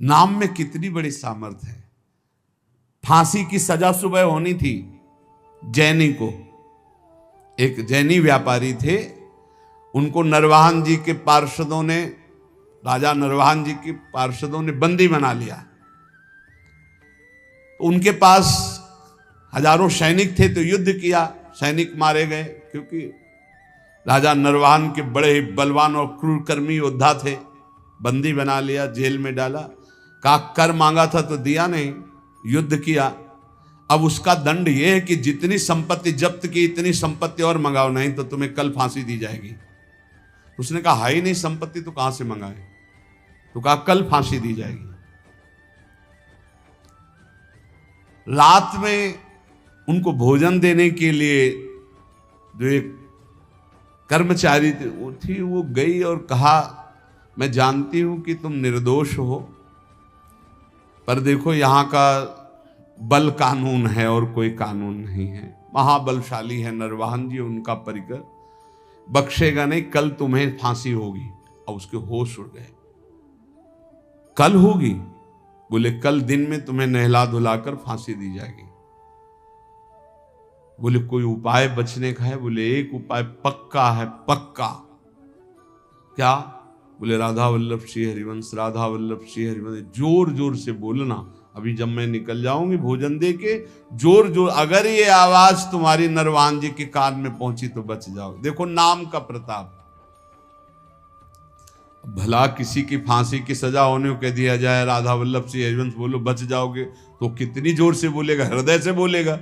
नाम में कितनी बड़ी सामर्थ्य है। फांसी की सजा सुबह होनी थी जैनी को। एक जैनी व्यापारी थे, उनको नरवाहन जी के पार्षदों ने, राजा नरवाहन जी के पार्षदों ने बंदी बना लिया। उनके पास हजारों सैनिक थे, तो युद्ध किया, सैनिक मारे गए, क्योंकि राजा नरवाहन के बड़े ही बलवान और क्रूरकर्मी योद्धा थे। बंदी बना लिया, जेल में डाला, कहा कर मांगा था तो दिया नहीं, युद्ध किया। अब उसका दंड यह है कि जितनी संपत्ति जब्त की इतनी संपत्ति और मंगाओ, नहीं तो तुम्हें कल फांसी दी जाएगी। उसने कहा है ही नहीं संपत्ति तो कहां से मंगाए, तो कहा कल फांसी दी जाएगी। रात में उनको भोजन देने के लिए जो एक कर्मचारी थी वो गई और कहा मैं जानती हूं कि तुम निर्दोष हो, पर देखो यहां का बल कानून है और कोई कानून नहीं है। महाबलशाली है नरवाहन जी, उनका परिकर, बख्शेगा नहीं, कल तुम्हें फांसी होगी। और उसके होश उड़ गए। कल होगी? बोले कल दिन में तुम्हें नहला धुलाकर फांसी दी जाएगी। बोले कोई उपाय बचने का है? बोले एक उपाय पक्का है, पक्का। क्या? बोले राधा वल्लभ श्री हरिवंश, राधा वल्लभ श्री हरिवंश, जोर जोर से बोलना। अभी जब मैं निकल जाऊंगी भोजन दे के, जोर जोर, अगर ये आवाज तुम्हारी नरवाहन जी के कान में पहुंची तो बच जाओ। देखो नाम का प्रताप। भला किसी की फांसी की सजा होने को कह दिया जाए राधा वल्लभ श्री हरिवंश बोलो बच जाओगे, तो कितनी जोर से बोलेगा, हृदय से बोलेगा,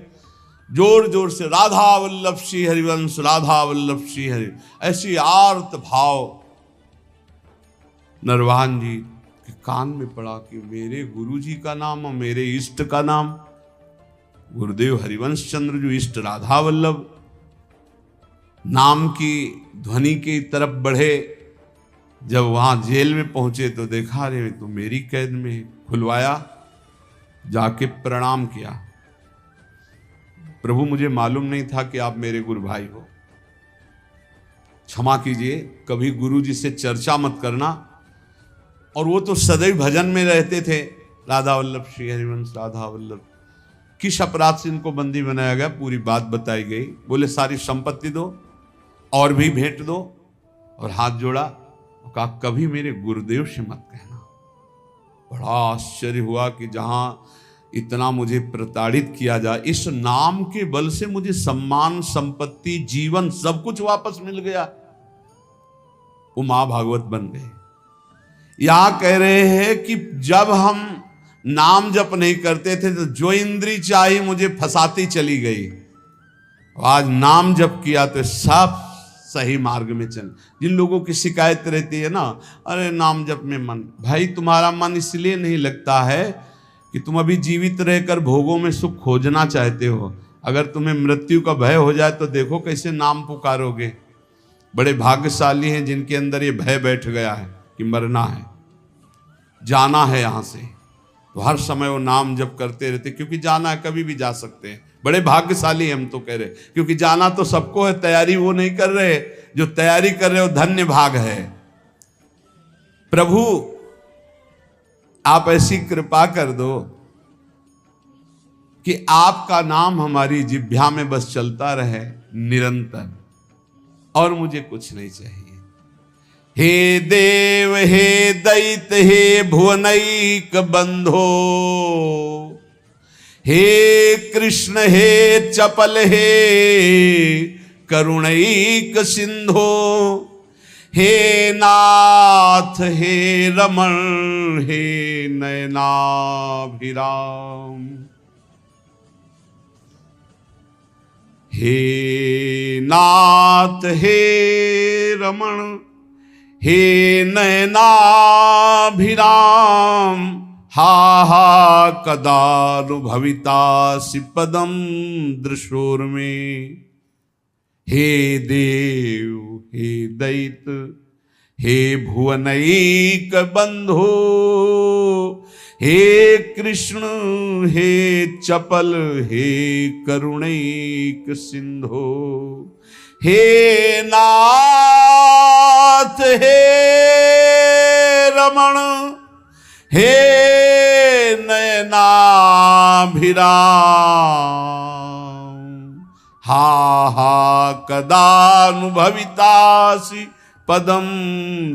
जोर जोर से राधा वल्लभ श्री हरिवंश, राधा वल्लभ श्री हरि, ऐसी आर्त भाव नरवाहन जी के कान में पड़ा कि मेरे गुरु जी का नाम और मेरे इष्ट का नाम, गुरुदेव हरिवंश चंद्र जो इष्ट राधा वल्लभ, नाम की ध्वनि की तरफ बढ़े। जब वहां जेल में पहुंचे तो देखा रे तो मेरी कैद में। खुलवाया, जाके प्रणाम किया, प्रभु मुझे मालूम नहीं था कि आप मेरे गुरु भाई हो, क्षमा कीजिए, कभी गुरु जी से चर्चा मत करना। और वो तो सदैव भजन में रहते थे, राधा वल्लभ श्री हरिवंश, राधा वल्लभ। किस अपराध से इनको बंदी बनाया गया, पूरी बात बताई गई। बोले सारी संपत्ति दो और भी भेंट दो, और हाथ जोड़ा, कहा कभी मेरे गुरुदेव से मत कहना। बड़ा आश्चर्य हुआ कि जहां इतना मुझे प्रताड़ित किया जाए, इस नाम के बल से मुझे सम्मान, संपत्ति, जीवन सब कुछ वापस मिल गया। वो मां भागवत बन गए। यहां कह रहे हैं कि जब हम नाम जप नहीं करते थे तो जो इंद्री चाही मुझे फंसाती चली गई, आज नाम जप किया तो सब सही मार्ग में चल। जिन लोगों की शिकायत रहती है ना, अरे नाम जप में मन, भाई तुम्हारा मन इसलिए नहीं लगता है कि तुम अभी जीवित रहकर भोगों में सुख खोजना चाहते हो। अगर तुम्हें मृत्यु का भय हो जाए तो देखो कैसे नाम पुकारोगे। बड़े भाग्यशाली हैं जिनके अंदर ये भय बैठ गया है कि मरना है, जाना है यहां से, तो हर समय वो नाम जप करते रहते, क्योंकि जाना है, कभी भी जा सकते हैं। बड़े भाग्यशाली हम तो कह रहे, क्योंकि जाना तो सबको है, तैयारी वो नहीं कर रहे, जो तैयारी कर रहे हो धन्य भाग है। प्रभु आप ऐसी कृपा कर दो कि आपका नाम हमारी जिह्वा में बस चलता रहे निरंतर, और मुझे कुछ नहीं चाहिए। हे देव हे दैत हे भुवनैक बंधो, हे कृष्ण हे चपल हे करुणैक सिंधो, हे नाथ हे रमण हे नयनाभिराम, हे नाथ हे रमण हे नयनाभिराम, हा हा कदानुभवितासि पदम दृशोर में। हे देव हे दैत हे भुवनैक बंधो, हे कृष्ण हे चपल हे करुणैक सिंधो, हे नाथ हे रमण हे नयनाभिराम हा हा कदानुभवितासि पदम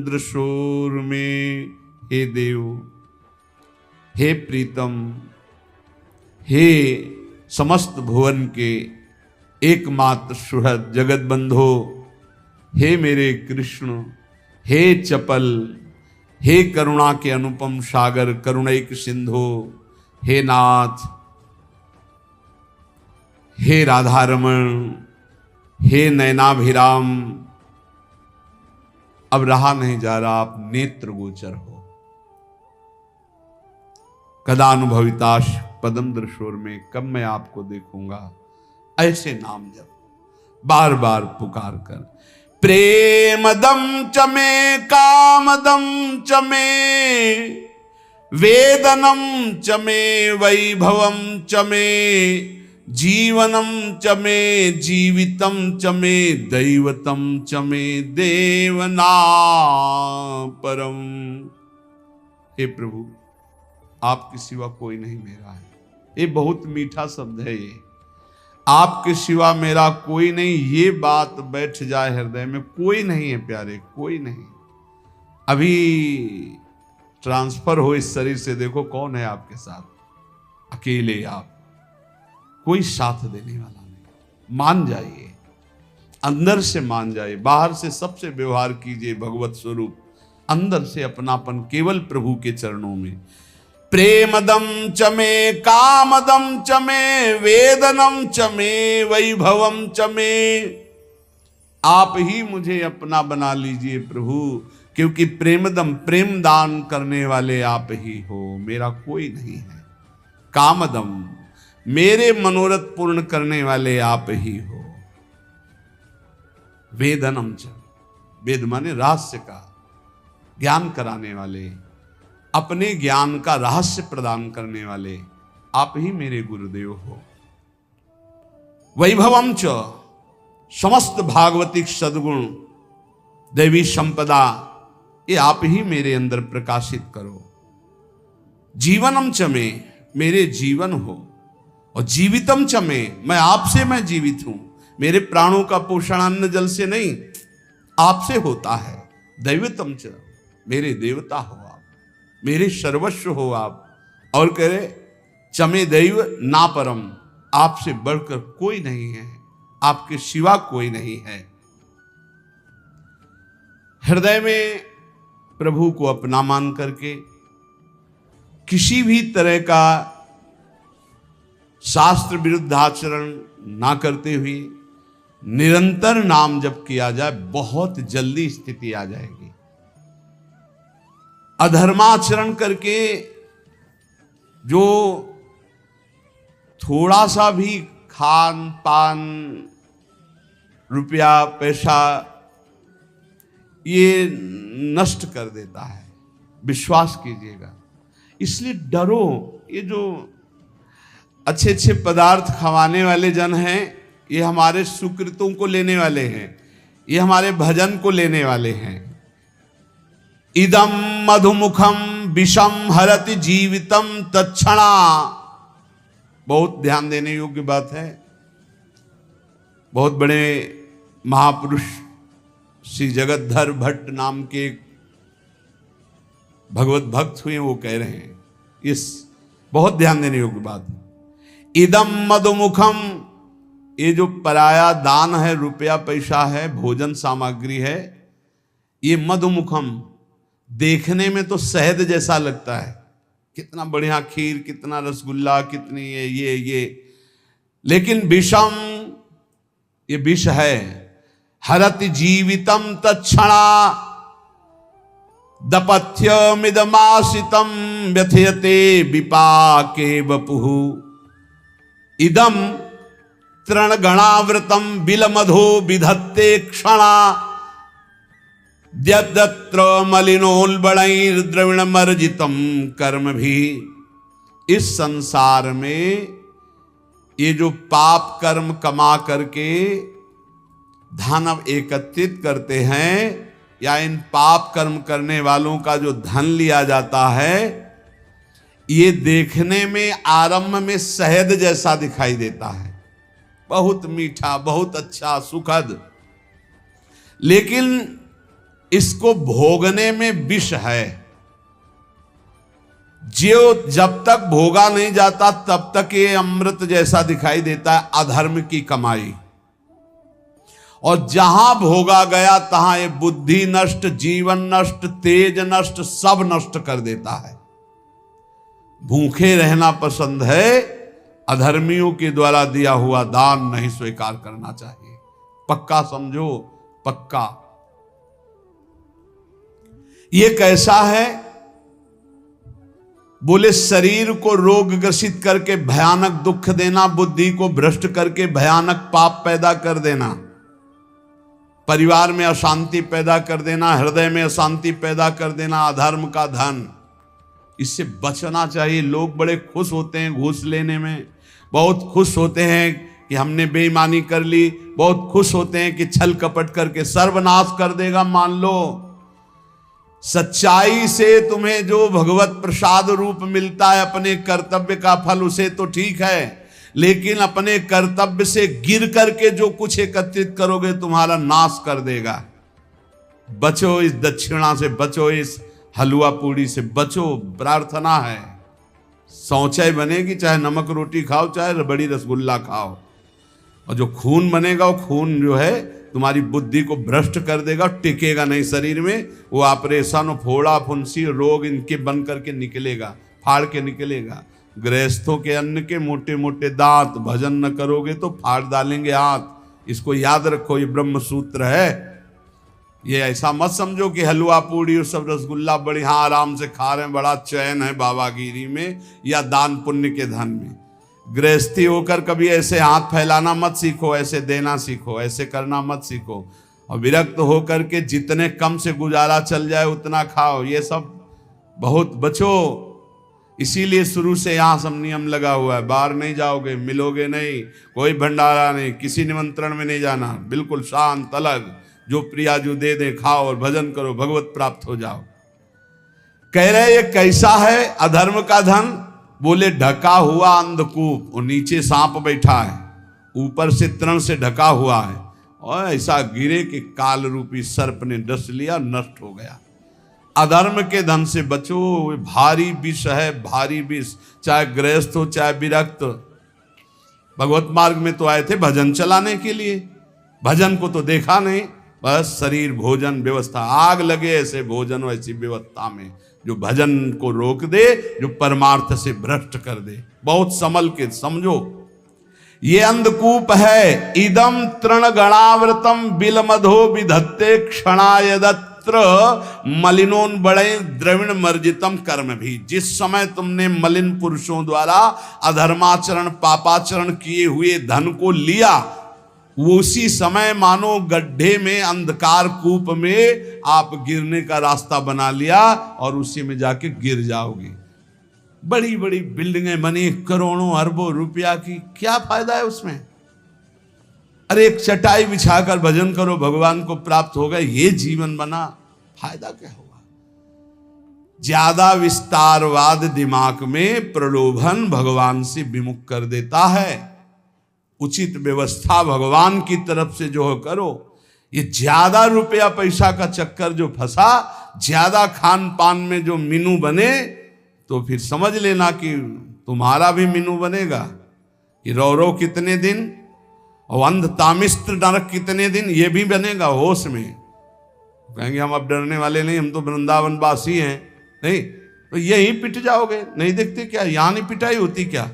दृशोर में। हे देव, हे प्रीतम, हे समस्त भुवन के एकमात्र सुहृद जगत बंधो, हे मेरे कृष्ण, हे चपल, हे करुणा के अनुपम सागर, करुणैक सिंधु, हे नाथ, हे राधारमण, हे नयनाभिराम, अब रहा नहीं जा रहा, आप नेत्र गोचर हो। कदानुभविताश पदम दृशोर में, कब मैं आपको देखूंगा। ऐसे नाम जप बार बार पुकार कर, प्रेमदम च मे कामदम च मे वेदनम च मे वैभवम च मे जीवनम च मे जीवितम च मे दैवतम च मे देवना परम। हे प्रभु, आपके सिवा कोई नहीं मेरा है। ये बहुत मीठा शब्द है ये, आपके सिवा मेरा कोई नहीं। ये बात बैठ जाए हृदय में, कोई नहीं है प्यारे, कोई नहीं। अभी ट्रांसफर हो इस शरीर से, देखो कौन है आपके साथ। अकेले आप, कोई साथ देने वाला नहीं। मान जाइए, अंदर से मान जाइए। बाहर से सबसे व्यवहार कीजिए भगवत स्वरूप, अंदर से अपनापन केवल प्रभु के चरणों में। प्रेमदम च मे कामदम च मे वेदनम च मे वैभवम च मे। आप ही मुझे अपना बना लीजिए प्रभु, क्योंकि प्रेमदम, प्रेम दान करने वाले आप ही हो, मेरा कोई नहीं है। कामदम, मेरे मनोरथ पूर्ण करने वाले आप ही हो। वेदनम च, वेद माने रहस्य का ज्ञान कराने वाले, अपने ज्ञान का रहस्य प्रदान करने वाले आप ही मेरे गुरुदेव हो। वैभवम च, समस्त भागवतिक सद्गुण दैवी संपदा ये आप ही मेरे अंदर प्रकाशित करो। जीवनम च में, मेरे जीवन हो। और जीवितम च में, मैं आपसे मैं जीवित हूं। मेरे प्राणों का पोषण अन्न जल से नहीं, आपसे होता है। दैवतम च, मेरे देवता हो आप, मेरे सर्वस्व हो आप। और कह रहे चमे दैव ना परम, आपसे बढ़कर कोई नहीं है, आपके सिवा कोई नहीं है। हृदय में प्रभु को अपना मान करके किसी भी तरह का शास्त्र विरुद्ध आचरण ना करते हुए निरंतर नाम जप किया जाए, बहुत जल्दी स्थिति आ जाएगी। अधर्माचरण करके जो थोड़ा सा भी खान पान, रुपया पैसा ये नष्ट कर देता है, विश्वास कीजिएगा। इसलिए डरो। ये जो अच्छे अच्छे पदार्थ खवाने वाले जन हैं, ये हमारे सुकृतों को लेने वाले हैं, ये हमारे भजन को लेने वाले हैं। इदम मधुमुखम विषम हरति जीवितम तत्क्षणा। बहुत ध्यान देने योग्य बात है। बहुत बड़े महापुरुष श्री जगतधर भट्ट नाम के भगवत भक्त हुए, वो कह रहे हैं, इस बहुत ध्यान देने योग्य बात है। इदम मधुमुखम, ये जो पराया दान है, रुपया पैसा है, भोजन सामग्री है, ये मधुमुखम, देखने में तो शहद जैसा लगता है, कितना बढ़िया खीर, कितना रसगुल्ला, कितनी ये, लेकिन विषम, ये विष है। हरति जीवितम तत्क्षणा दपथ्यमिदमासितम व्यथयते विपाके वपुः। इदम तृणगणावृतम बिलमधो विधत्ते क्षणा द्यत्र मलिनोल्बणैर्द्रविणमर्जितम कर्म भी। इस संसार में ये जो पाप कर्म कमा करके धन एकत्रित करते हैं, या इन पाप कर्म करने वालों का जो धन लिया जाता है, ये देखने में आरंभ में शहद जैसा दिखाई देता है, बहुत मीठा, बहुत अच्छा, सुखद, लेकिन इसको भोगने में विष है। जो जब तक भोगा नहीं जाता तब तक ये अमृत जैसा दिखाई देता है, अधर्म की कमाई। और जहां भोगा गया तहां ये बुद्धि नष्ट, जीवन नष्ट, तेज नष्ट, सब नष्ट कर देता है। भूखे रहना पसंद है, अधर्मियों के द्वारा दिया हुआ दान नहीं स्वीकार करना चाहिए। पक्का समझो, पक्का। ये कैसा है? बोले शरीर को रोग ग्रसित करके भयानक दुख देना, बुद्धि को भ्रष्ट करके भयानक पाप पैदा कर देना, परिवार में अशांति पैदा कर देना, हृदय में अशांति पैदा कर देना, अधर्म का धन। इससे बचना चाहिए। लोग बड़े खुश होते हैं घूस लेने में, बहुत खुश होते हैं कि हमने बेईमानी कर ली, बहुत खुश होते हैं कि छल कपट करके सर्वनाश कर देगा। मान लो सच्चाई से तुम्हें जो भगवत प्रसाद रूप मिलता है अपने कर्तव्य का फल, उसे तो ठीक है, लेकिन अपने कर्तव्य से गिर करके जो कुछ एकत्रित करोगे तुम्हारा नाश कर देगा। बचो इस दक्षिणा से, बचो इस हलवा पूड़ी से, बचो। प्रार्थना है, शौचाई बनेगी, चाहे नमक रोटी खाओ, चाहे रबड़ी रसगुल्ला खाओ। और जो खून बनेगा वो खून जो है तुम्हारी बुद्धि को भ्रष्ट कर देगा, टिकेगा नहीं शरीर में। वो ऑपरेशन, फोड़ा फुंसी, रोग इनके बन करके निकलेगा, फाड़ के निकलेगा। गृहस्थों के अन्न के मोटे मोटे दांत, भजन न करोगे तो फाड़ डालेंगे हाथ। इसको याद रखो, ये ब्रह्म सूत्र है। ये ऐसा मत समझो कि हलवा पूड़ी और सब रसगुल्ला बढ़िया आराम से खा रहे हैं, बड़ा चैन है बाबागिरी में या दान पुण्य के धन में। गृहस्थी होकर कभी ऐसे हाथ फैलाना मत सीखो, ऐसे देना सीखो, ऐसे करना मत सीखो। और विरक्त होकर के जितने कम से गुजारा चल जाए उतना खाओ, ये सब बहुत बचो। इसीलिए शुरू से यहाँ सब नियम लगा हुआ है, बाहर नहीं जाओगे, मिलोगे नहीं, कोई भंडारा नहीं, किसी निमंत्रण में नहीं जाना, बिल्कुल शांत अलग, जो प्रिया जो दे दे खाओ और भजन करो, भगवत प्राप्त हो जाओ। कह रहे ये कैसा है अधर्म का धन? बोले ढका हुआ अंधकूप, और नीचे सांप बैठा है, ऊपर से तृण से ढका हुआ है, और ऐसा गिरे कि काल रूपी सर्प ने डस लिया, नष्ट हो गया। अधर्म के धन से बचो, भारी विष है, भारी विष। चाहे गृहस्थ हो चाहे विरक्त। भगवत मार्ग में तो आए थे भजन चलाने के लिए, भजन को तो देखा नहीं, बस शरीर भोजन व्यवस्था। आग लगे ऐसे भोजन और ऐसी व्यवस्था में जो भजन को रोक दे, जो परमार्थ से भ्रष्ट कर दे। बहुत संभल के समझो। ये अंधकूप है। इदम तृण गणावृतम बिलमधो विधत्ते क्षणायदत्र मलिनोन बड़े द्रविण मर्जितम कर्म भी। जिस समय तुमने मलिन पुरुषों द्वारा अधर्माचरण पापाचरण किए हुए धन को लिया, वो उसी समय मानो गड्ढे में, अंधकार कूप में आप गिरने का रास्ता बना लिया और उसी में जाके गिर जाओगे। बड़ी बड़ी बिल्डिंगें बनी करोड़ों अरबों रुपया की, क्या फायदा है उसमें? अरे एक चटाई बिछाकर भजन करो, भगवान को प्राप्त होगा, ये जीवन बना, फायदा क्या होगा? ज्यादा विस्तारवाद दिमाग में प्रलोभन भगवान से विमुख कर देता है। उचित व्यवस्था भगवान की तरफ से जो करो। ये ज्यादा रुपया पैसा का चक्कर जो फंसा, ज्यादा खान पान में जो मीनू बने, तो फिर समझ लेना कि तुम्हारा भी मीनू बनेगा। कि रौरव कितने दिन और अंध तामिस्त्र नरक कितने दिन, ये भी बनेगा होश में। कहेंगे हम अब डरने वाले नहीं, हम तो वृंदावन वासी हैं। नहीं तो यही पिट जाओगे। नहीं देखते क्या यहाँ नहीं पिटाई होती क्या?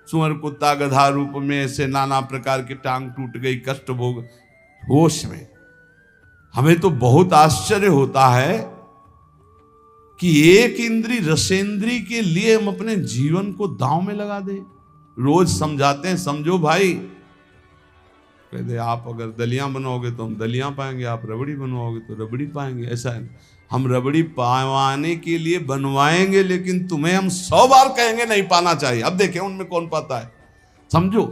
सुअर कुत्ता गधा रूप में ऐसे नाना प्रकार की टांग टूट गई, कष्ट भोग होश में। हमें तो बहुत आश्चर्य होता है कि एक इंद्री रसेंद्री के लिए हम अपने जीवन को दांव में लगा दें। रोज समझाते हैं, समझो भाई। कहते आप अगर दलियां बनवाओगे तो हम दलियां पाएंगे, आप रबड़ी बनवाओगे तो रबड़ी पाएंगे। ऐसा है, हम रबड़ी पावाने के लिए बनवाएंगे, लेकिन तुम्हें हम 100 बार कहेंगे नहीं पाना चाहिए। अब देखें उनमें कौन पाता है। समझो,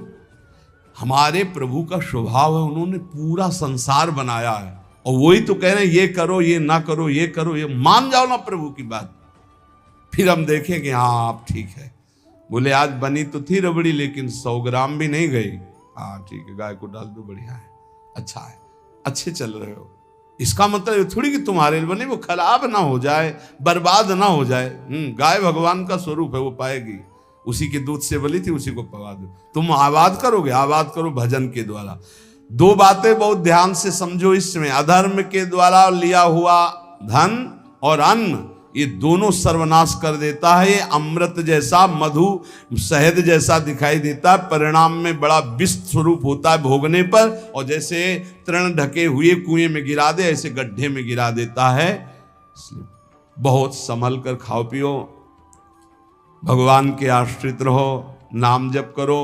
हमारे प्रभु का स्वभाव है, उन्होंने पूरा संसार बनाया है और वही तो कह रहे हैं ये करो, ये ना करो, ये करो, ये मान जाओ ना प्रभु की बात, फिर हम देखें कि हाँ आप ठीक है। बोले आज बनी तो थी रबड़ी लेकिन 100 ग्राम भी नहीं गई। हाँ ठीक है, गाय को डाल दो, बढ़िया है, अच्छा है, अच्छे चल रहे हो। इसका मतलब थोड़ी कि तुम्हारे लिए बने वो खराब ना हो जाए, बर्बाद ना हो जाए। गाय भगवान का स्वरूप है, वो पाएगी। उसी के दूध से बली थी, उसी को पका दो। तुम आबाद करोगे, आबाद करो भजन के द्वारा। 2 बातें बहुत ध्यान से समझो इसमें। अधर्म के द्वारा लिया हुआ धन और अन्न, ये दोनों सर्वनाश कर देता है। ये अमृत जैसा, मधु शहद जैसा दिखाई देता है, परिणाम में बड़ा विष स्वरूप होता है भोगने पर। और जैसे तृण ढके हुए कुएं में गिरा दे, ऐसे गड्ढे में गिरा देता है। बहुत संभल कर खाओ पियो, भगवान के आश्रित रहो, नाम जप करो।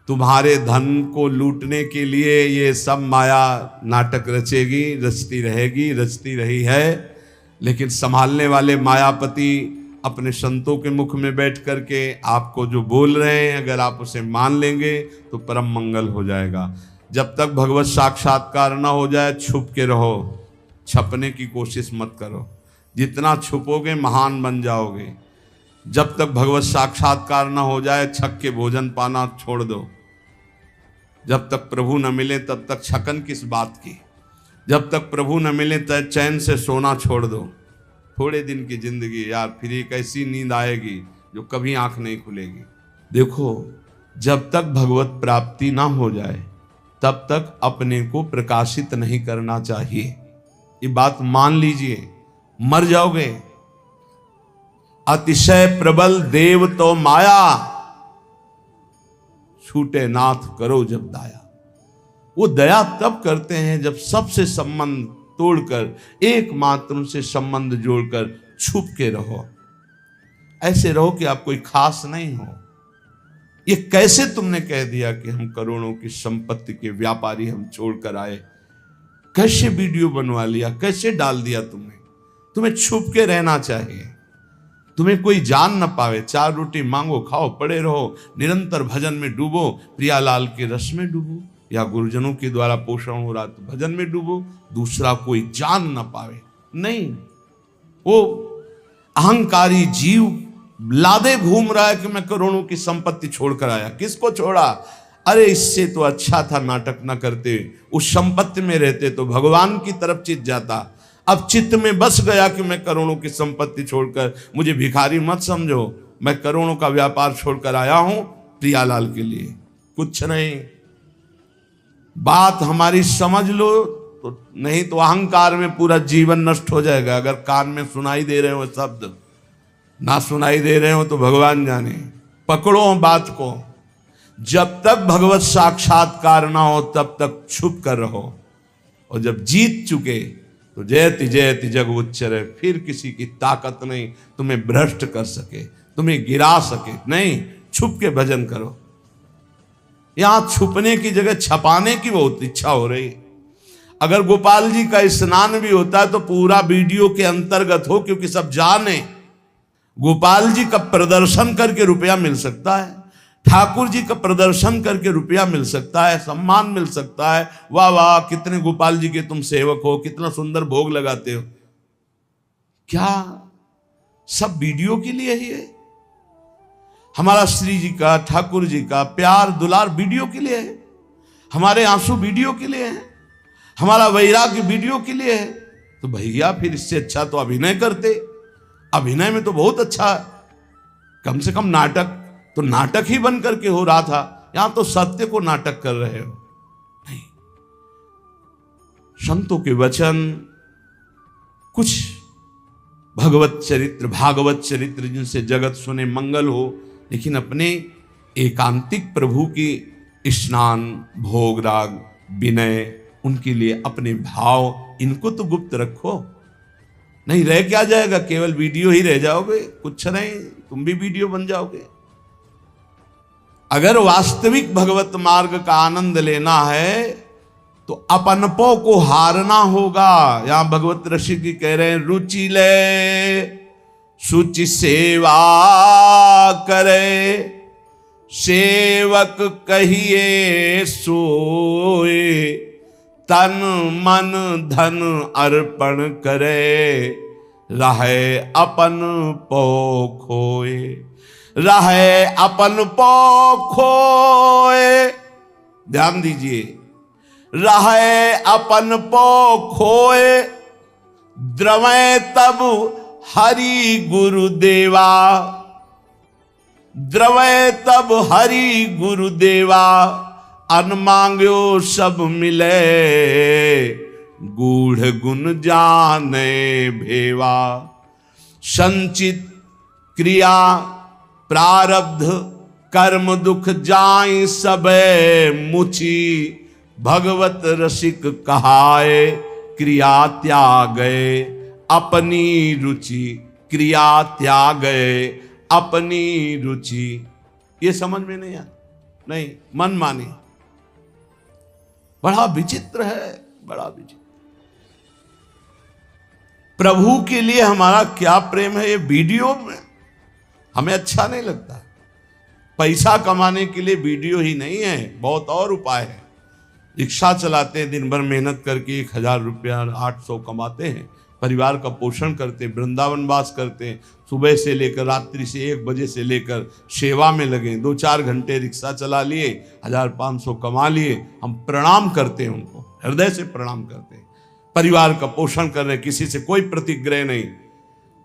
तुम्हारे धन को लूटने के लिए ये सब माया नाटक रचेगी, रचती रहेगी, रचती रही है। लेकिन संभालने वाले मायापति अपने संतों के मुख में बैठ करके आपको जो बोल रहे हैं, अगर आप उसे मान लेंगे तो परम मंगल हो जाएगा। जब तक भगवत साक्षात्कार न हो जाए छुप के रहो, छपने की कोशिश मत करो। जितना छुपोगे महान बन जाओगे। जब तक भगवत साक्षात्कार न हो जाए छक के भोजन पाना छोड़ दो। जब तक प्रभु न मिले तब तक छकन किस बात की। जब तक प्रभु न मिले तब चैन से सोना छोड़ दो। थोड़े दिन की जिंदगी यार, फिर एक ऐसी नींद आएगी जो कभी आंख नहीं खुलेगी। देखो, जब तक भगवत प्राप्ति ना हो जाए तब तक अपने को प्रकाशित नहीं करना चाहिए। ये बात मान लीजिए, मर जाओगे। अतिशय प्रबल देव तो माया, छूटे नाथ करो जब दाया। वो दया तब करते हैं जब सबसे संबंध तोड़कर एकमात्र से संबंध जोड़कर छुप के रहो। ऐसे रहो कि आप कोई खास नहीं हो। ये कैसे तुमने कह दिया कि हम करोड़ों की संपत्ति के व्यापारी हम छोड़कर आए? कैसे वीडियो बनवा लिया, कैसे डाल दिया तुमने? तुम्हें छुप के रहना चाहिए, तुम्हें कोई जान न पावे। 4 रोटी मांगो, खाओ, पड़े रहो, निरंतर भजन में डूबो, प्रियालाल के रस में डूबो, या गुरुजनों के द्वारा पोषण हो रहा तो भजन में डूबो। दूसरा कोई जान न पावे। नहीं, वो अहंकारी जीव लादे घूम रहा है कि मैं करोड़ों की संपत्ति छोड़कर आया। किसको छोड़ा? अरे इससे तो अच्छा था नाटक न करते, उस संपत्ति में रहते तो भगवान की तरफ चित जाता। अब चित्त में बस गया कि मैं करोड़ों की संपत्ति छोड़कर, मुझे भिखारी मत समझो, मैं करोड़ों का व्यापार छोड़कर आया हूं प्रियालाल के लिए, कुछ नहीं। बात हमारी समझ लो, तो नहीं तो अहंकार में पूरा जीवन नष्ट हो जाएगा। अगर कान में सुनाई दे रहे हो शब्द, ना सुनाई दे रहे हो तो भगवान जाने। पकड़ो बात को। जब तक भगवत साक्षात्कार ना हो तब तक छुप कर रहो, और जब जीत चुके तो जयति जयति जग उच्चरे। फिर किसी की ताकत नहीं तुम्हें भ्रष्ट कर सके, तुम्हें गिरा सके। नहीं, छुप के भजन करो। यहां छुपने की जगह छपाने की बहुत इच्छा हो रही। अगर गोपाल जी का स्नान भी होता है तो पूरा वीडियो के अंतर्गत हो, क्योंकि सब जाने गोपाल जी का प्रदर्शन करके रुपया मिल सकता है, ठाकुर जी का प्रदर्शन करके रुपया मिल सकता है, सम्मान मिल सकता है। वाह वाह, कितने गोपाल जी के तुम सेवक हो, कितना सुंदर भोग लगाते हो। क्या सब वीडियो के लिए ही है? हमारा श्री जी का, ठाकुर जी का प्यार दुलार वीडियो के लिए है, हमारे आंसू वीडियो के लिए है, हमारा वैराग्य वीडियो के लिए है। तो भैया फिर इससे अच्छा तो अभिनय करते। अभिनय में तो बहुत अच्छा है, कम से कम नाटक तो नाटक ही बन करके हो रहा था। यहां तो सत्य को नाटक कर रहे हो। नहीं, संतों के वचन, कुछ भगवत चरित्र, भागवत चरित्र जिनसे जगत सुने मंगल हो, लेकिन अपने एकांतिक प्रभु की स्नान, भोग राग, विनय, उनके लिए अपने भाव, इनको तो गुप्त रखो। नहीं रह क्या जाएगा? केवल वीडियो ही रह जाओगे, कुछ नहीं, तुम भी वीडियो बन जाओगे। अगर वास्तविक भगवत मार्ग का आनंद लेना है तो अपनपो को हारना होगा। यहां भगवत ऋषि जी कह रहे हैं, रुचि ले सुचि सेवा करे, सेवक कहिए सोए, तन मन धन अर्पण करे, रहे अपन पो खोए, रहे अपन पो खोए। ध्यान दीजिए, रहे अपन पो खोए, द्रवै तब हरि गुरुदेवा, द्रवै तब हरि गुरुदेवा, अन मांग्यो सब मिले, गूढ़ गुण जाने भेवा। संचित क्रिया प्रारब्ध कर्म दुख जाय सबे मुचि, भगवत रसिक कहाए क्रिया त्यागे अपनी रुचि, क्रिया त्यागे अपनी रुचि। ये समझ में नहीं आया? नहीं, मन माने। बड़ा विचित्र है, बड़ा विचित्र। प्रभु के लिए हमारा क्या प्रेम है, ये वीडियो में हमें अच्छा नहीं लगता। पैसा कमाने के लिए वीडियो ही नहीं है, बहुत और उपाय है। रिक्शा चलाते हैं, दिन भर मेहनत करके 1000 रुपया 800 कमाते हैं, परिवार का पोषण करते, वृंदावन वास करते, सुबह से लेकर रात्रि से 1 बजे से लेकर सेवा में लगे, 2-4 घंटे रिक्शा चला लिए, 1500 कमा लिए। हम प्रणाम करते हैं उनको, हृदय से प्रणाम करते हैं। परिवार का पोषण कर रहे, किसी से कोई प्रतिग्रह नहीं,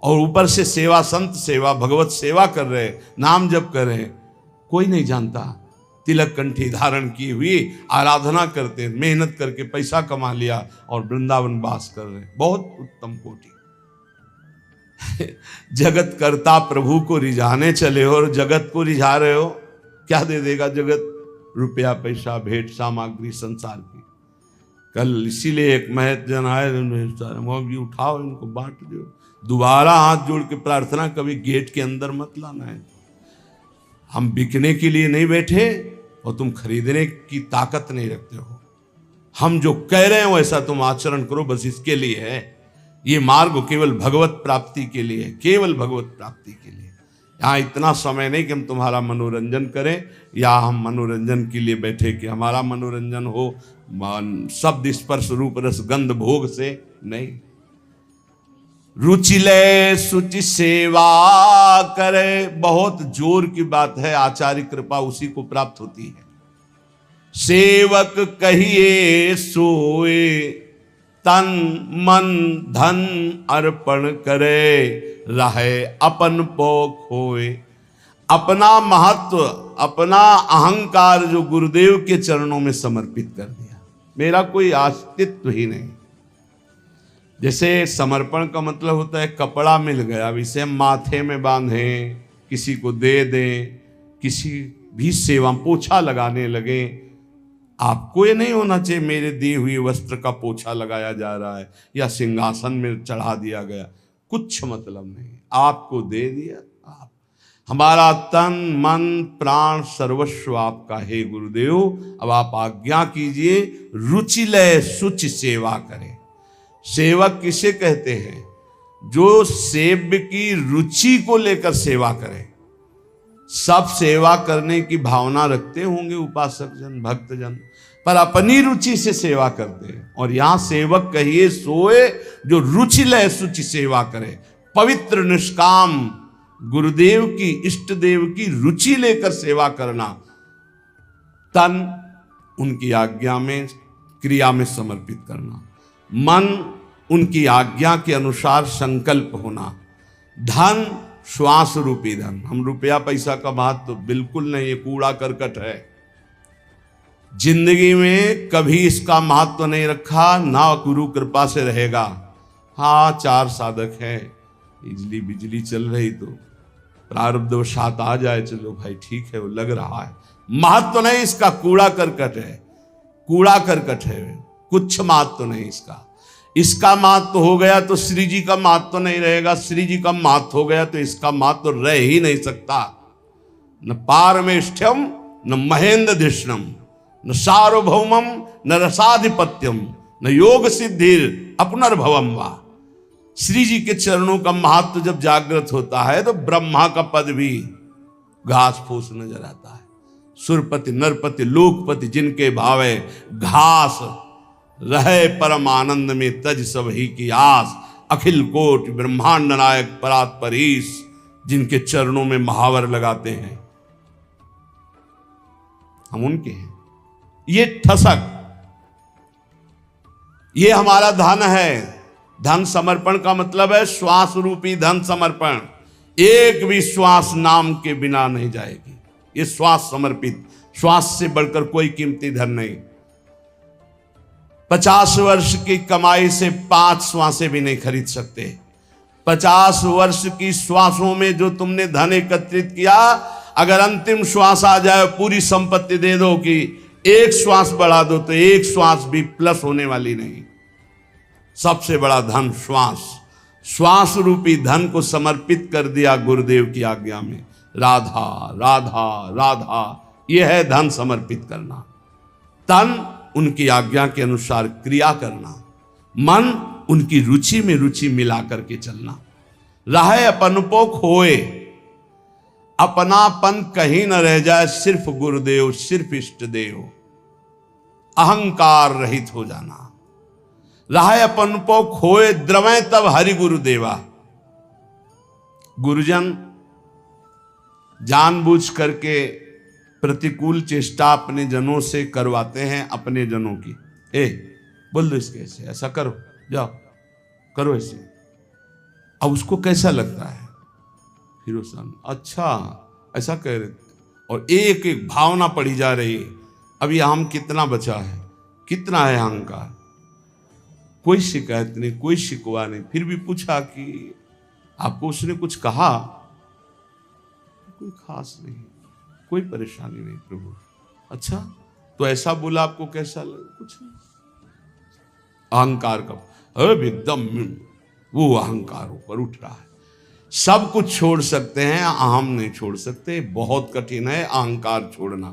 और ऊपर से सेवा, संत सेवा, भगवत सेवा कर रहे, नाम जप कर रहे। कोई नहीं जानता, तिलक कंठी धारण की हुई आराधना करते, मेहनत करके पैसा कमा लिया और वृंदावन वास कर रहे। बहुत उत्तम कोटि। जगत करता प्रभु को रिझाने चले हो और जगत को रिझा रहे हो। क्या दे देगा जगत? रुपया, पैसा, भेंट सामग्री संसार की। कल इसीलिए एक महत जन आए, उठाओ इनको बांट दो। दोबारा हाथ जोड़ के प्रार्थना, कभी गेट के अंदर मत लाना है। हम बिकने के लिए नहीं बैठे और तुम खरीदने की ताकत नहीं रखते हो। हम जो कह रहे हैं वैसा तुम आचरण करो, बस इसके लिए है। ये मार्ग केवल भगवत प्राप्ति के लिए है, केवल भगवत प्राप्ति के लिए। यहाँ इतना समय नहीं कि हम तुम्हारा मनोरंजन करें, या हम मनोरंजन के लिए बैठे कि हमारा मनोरंजन हो शब्द स्पर्श रूप रस गंध भोग से। नहीं, रुचि ले सुचि सेवा करे। बहुत जोर की बात है, आचार्य कृपा उसी को प्राप्त होती है। सेवक कहिए सोए, तन मन धन अर्पण करे, रहे अपन पो खोए। अपना महत्व, अपना अहंकार जो गुरुदेव के चरणों में समर्पित कर दिया। मेरा कोई अस्तित्व ही नहीं। जैसे समर्पण का मतलब होता है कपड़ा मिल गया, अब इसे हम माथे में बांधें, किसी को दे दें, किसी भी सेवा, पोछा लगाने लगे। आपको ये नहीं होना चाहिए मेरे दिए हुए वस्त्र का पोछा लगाया जा रहा है या सिंहासन में चढ़ा दिया गया, कुछ मतलब नहीं। आपको दे दिया, आप हमारा तन मन प्राण सर्वस्व आपका है गुरुदेव। अब आप आज्ञा कीजिए, रुचि लय सुच सेवा करें। सेवक किसे कहते हैं? जो सेव्य की रुचि को लेकर सेवा करे। सब सेवा करने की भावना रखते होंगे उपासक जन, भक्त जन, पर अपनी रुचि से सेवा करते हैं। और यहां सेवक कहिए सोए, जो रुचि लय सुचि सेवा करे, पवित्र निष्काम गुरुदेव की, इष्ट देव की रुचि लेकर सेवा करना। तन उनकी आज्ञा में, क्रिया में समर्पित करना। मन उनकी आज्ञा के अनुसार संकल्प होना। धन श्वास रूपी धन। हम रुपया पैसा का महत्व तो बिल्कुल नहीं, ये कूड़ा करकट है। जिंदगी में कभी इसका महत्व नहीं रखा, ना गुरु कृपा से रहेगा। हाँ, 4 साधक हैं, बिजली बिजली चल रही तो प्रारब्धवशात आ जाए, चलो भाई ठीक है, वो लग रहा है। महत्व नहीं इसका, कूड़ा करकट है, कूड़ा करकट है, कुछ महत्व नहीं इसका। इसका महत्व हो गया तो श्री जी का महत्व नहीं रहेगा, श्री जी का महत्व हो गया तो इसका महत्व रह ही नहीं सकता। न पारमेष्ठ्यम न महेंद्र धिष्णम न सार्वभौमम न रसाधिपत्यम न योग सिद्धिर अपनर्भवम वा। श्री जी के चरणों का महत्व जब जागृत होता है तो ब्रह्मा का पद भी घास फूस नजर आता है। सुरपति नरपति लोकपति जिनके भावे, घास रहे परम आनंद में तज सब ही की आस। अखिल कोटि ब्रह्मांड नायक परात परीश, जिनके चरणों में महावर लगाते हैं, हम उनके हैं। ये ठसक, ये हमारा धन है। धन समर्पण का मतलब है श्वास रूपी धन समर्पण। एक भी श्वास नाम के बिना नहीं जाएगी। ये श्वास समर्पित, श्वास से बढ़कर कोई कीमती धन नहीं। 50 वर्ष की कमाई से 5 श्वासें भी नहीं खरीद सकते। 50 वर्ष की श्वासों में जो तुमने धन एकत्रित किया, अगर अंतिम श्वास आ जाए, पूरी संपत्ति दे दो कि एक श्वास बढ़ा दो, तो एक श्वास भी प्लस होने वाली नहीं। सबसे बड़ा धन श्वास, श्वास रूपी धन को समर्पित कर दिया गुरुदेव की आज्ञा में। राधा राधा राधा, यह है धन समर्पित करना। तन उनकी आज्ञा के अनुसार क्रिया करना, मन उनकी रुचि में रुचि मिला करके चलना। रहे अपनपो खोए, अपनापन कहीं न रह जाए, सिर्फ गुरुदेव, सिर्फ इष्ट देव। अहंकार रहित हो जाना। रहे अपनपो खोए, द्रवै तब हरि गुरुदेवा। गुरुजन जानबूझ करके प्रतिकूल चेष्टा अपने जनों से करवाते हैं, अपने जनों की। बोल दो इसके ऐसे, ऐसा करो, जाओ करो ऐसे। अब उसको कैसा लगता है, फिर उस अच्छा ऐसा कह रहे, और एक एक भावना पड़ी जा रही है। अभी हम कितना बचा है, कितना है अहंकार। कोई शिकायत नहीं, कोई शिकवा नहीं। फिर भी पूछा कि आपको उसने कुछ कहा? कोई खास नहीं, कोई परेशानी नहीं प्रभु। अच्छा, तो ऐसा बोला, आपको कैसा लगा? कुछ नहीं। अहंकार का अब एकदम वो अहंकार ऊपर उठ रहा है। सब कुछ छोड़ सकते हैं, अहम नहीं छोड़ सकते। बहुत कठिन है अहंकार छोड़ना।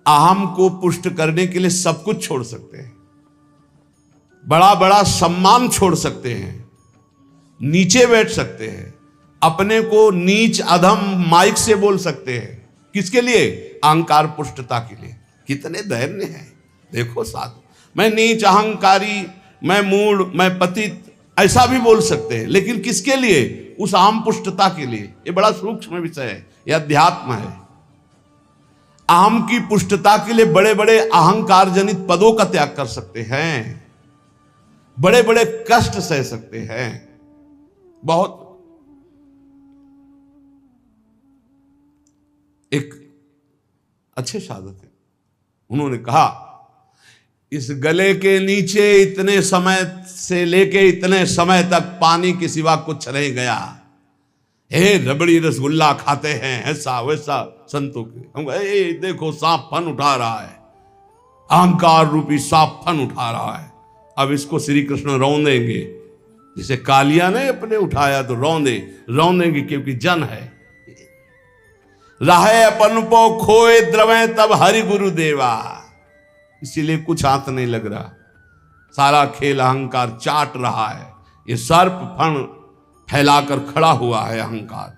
अहम को पुष्ट करने के लिए सब कुछ छोड़ सकते हैं। बड़ा बड़ा सम्मान छोड़ सकते हैं, नीचे बैठ सकते हैं, अपने को नीच अधम माइक से बोल सकते हैं। किसके लिए? अहंकार पुष्टता के लिए। कितने धैर्य हैं देखो साथ। मैं नीच, अहंकारी, मैं मूढ़, मैं पतित, ऐसा भी बोल सकते हैं, लेकिन किसके लिए? उस अहम पुष्टता के लिए। ये बड़ा सूक्ष्म विषय है, यह अध्यात्म है। अहम की पुष्टता के लिए बड़े बड़े अहंकार जनित पदों का त्याग कर सकते हैं, बड़े बड़े कष्ट सह सकते हैं। बहुत एक अच्छे साधक है, उन्होंने कहा इस गले के नीचे इतने समय से लेके इतने समय तक पानी के सिवा कुछ नहीं गया। हे रबड़ी रसगुल्ला खाते हैं, ऐसा वैसा संतों के। हम कहे देखो सांप फन उठा रहा है, अहंकार रूपी सांप फन उठा रहा है। अब इसको श्री कृष्ण रौंदेंगे, जिसे कालिया ने अपने उठाया तो रौंदेंगे, क्योंकि जन है। रहे अपनपो खोए, द्रवै तब हरि गुरु देवा। इसीलिए कुछ हाथ नहीं लग रहा, सारा खेल अहंकार चाट रहा है। ये सर्प फण फैलाकर खड़ा हुआ है अहंकार।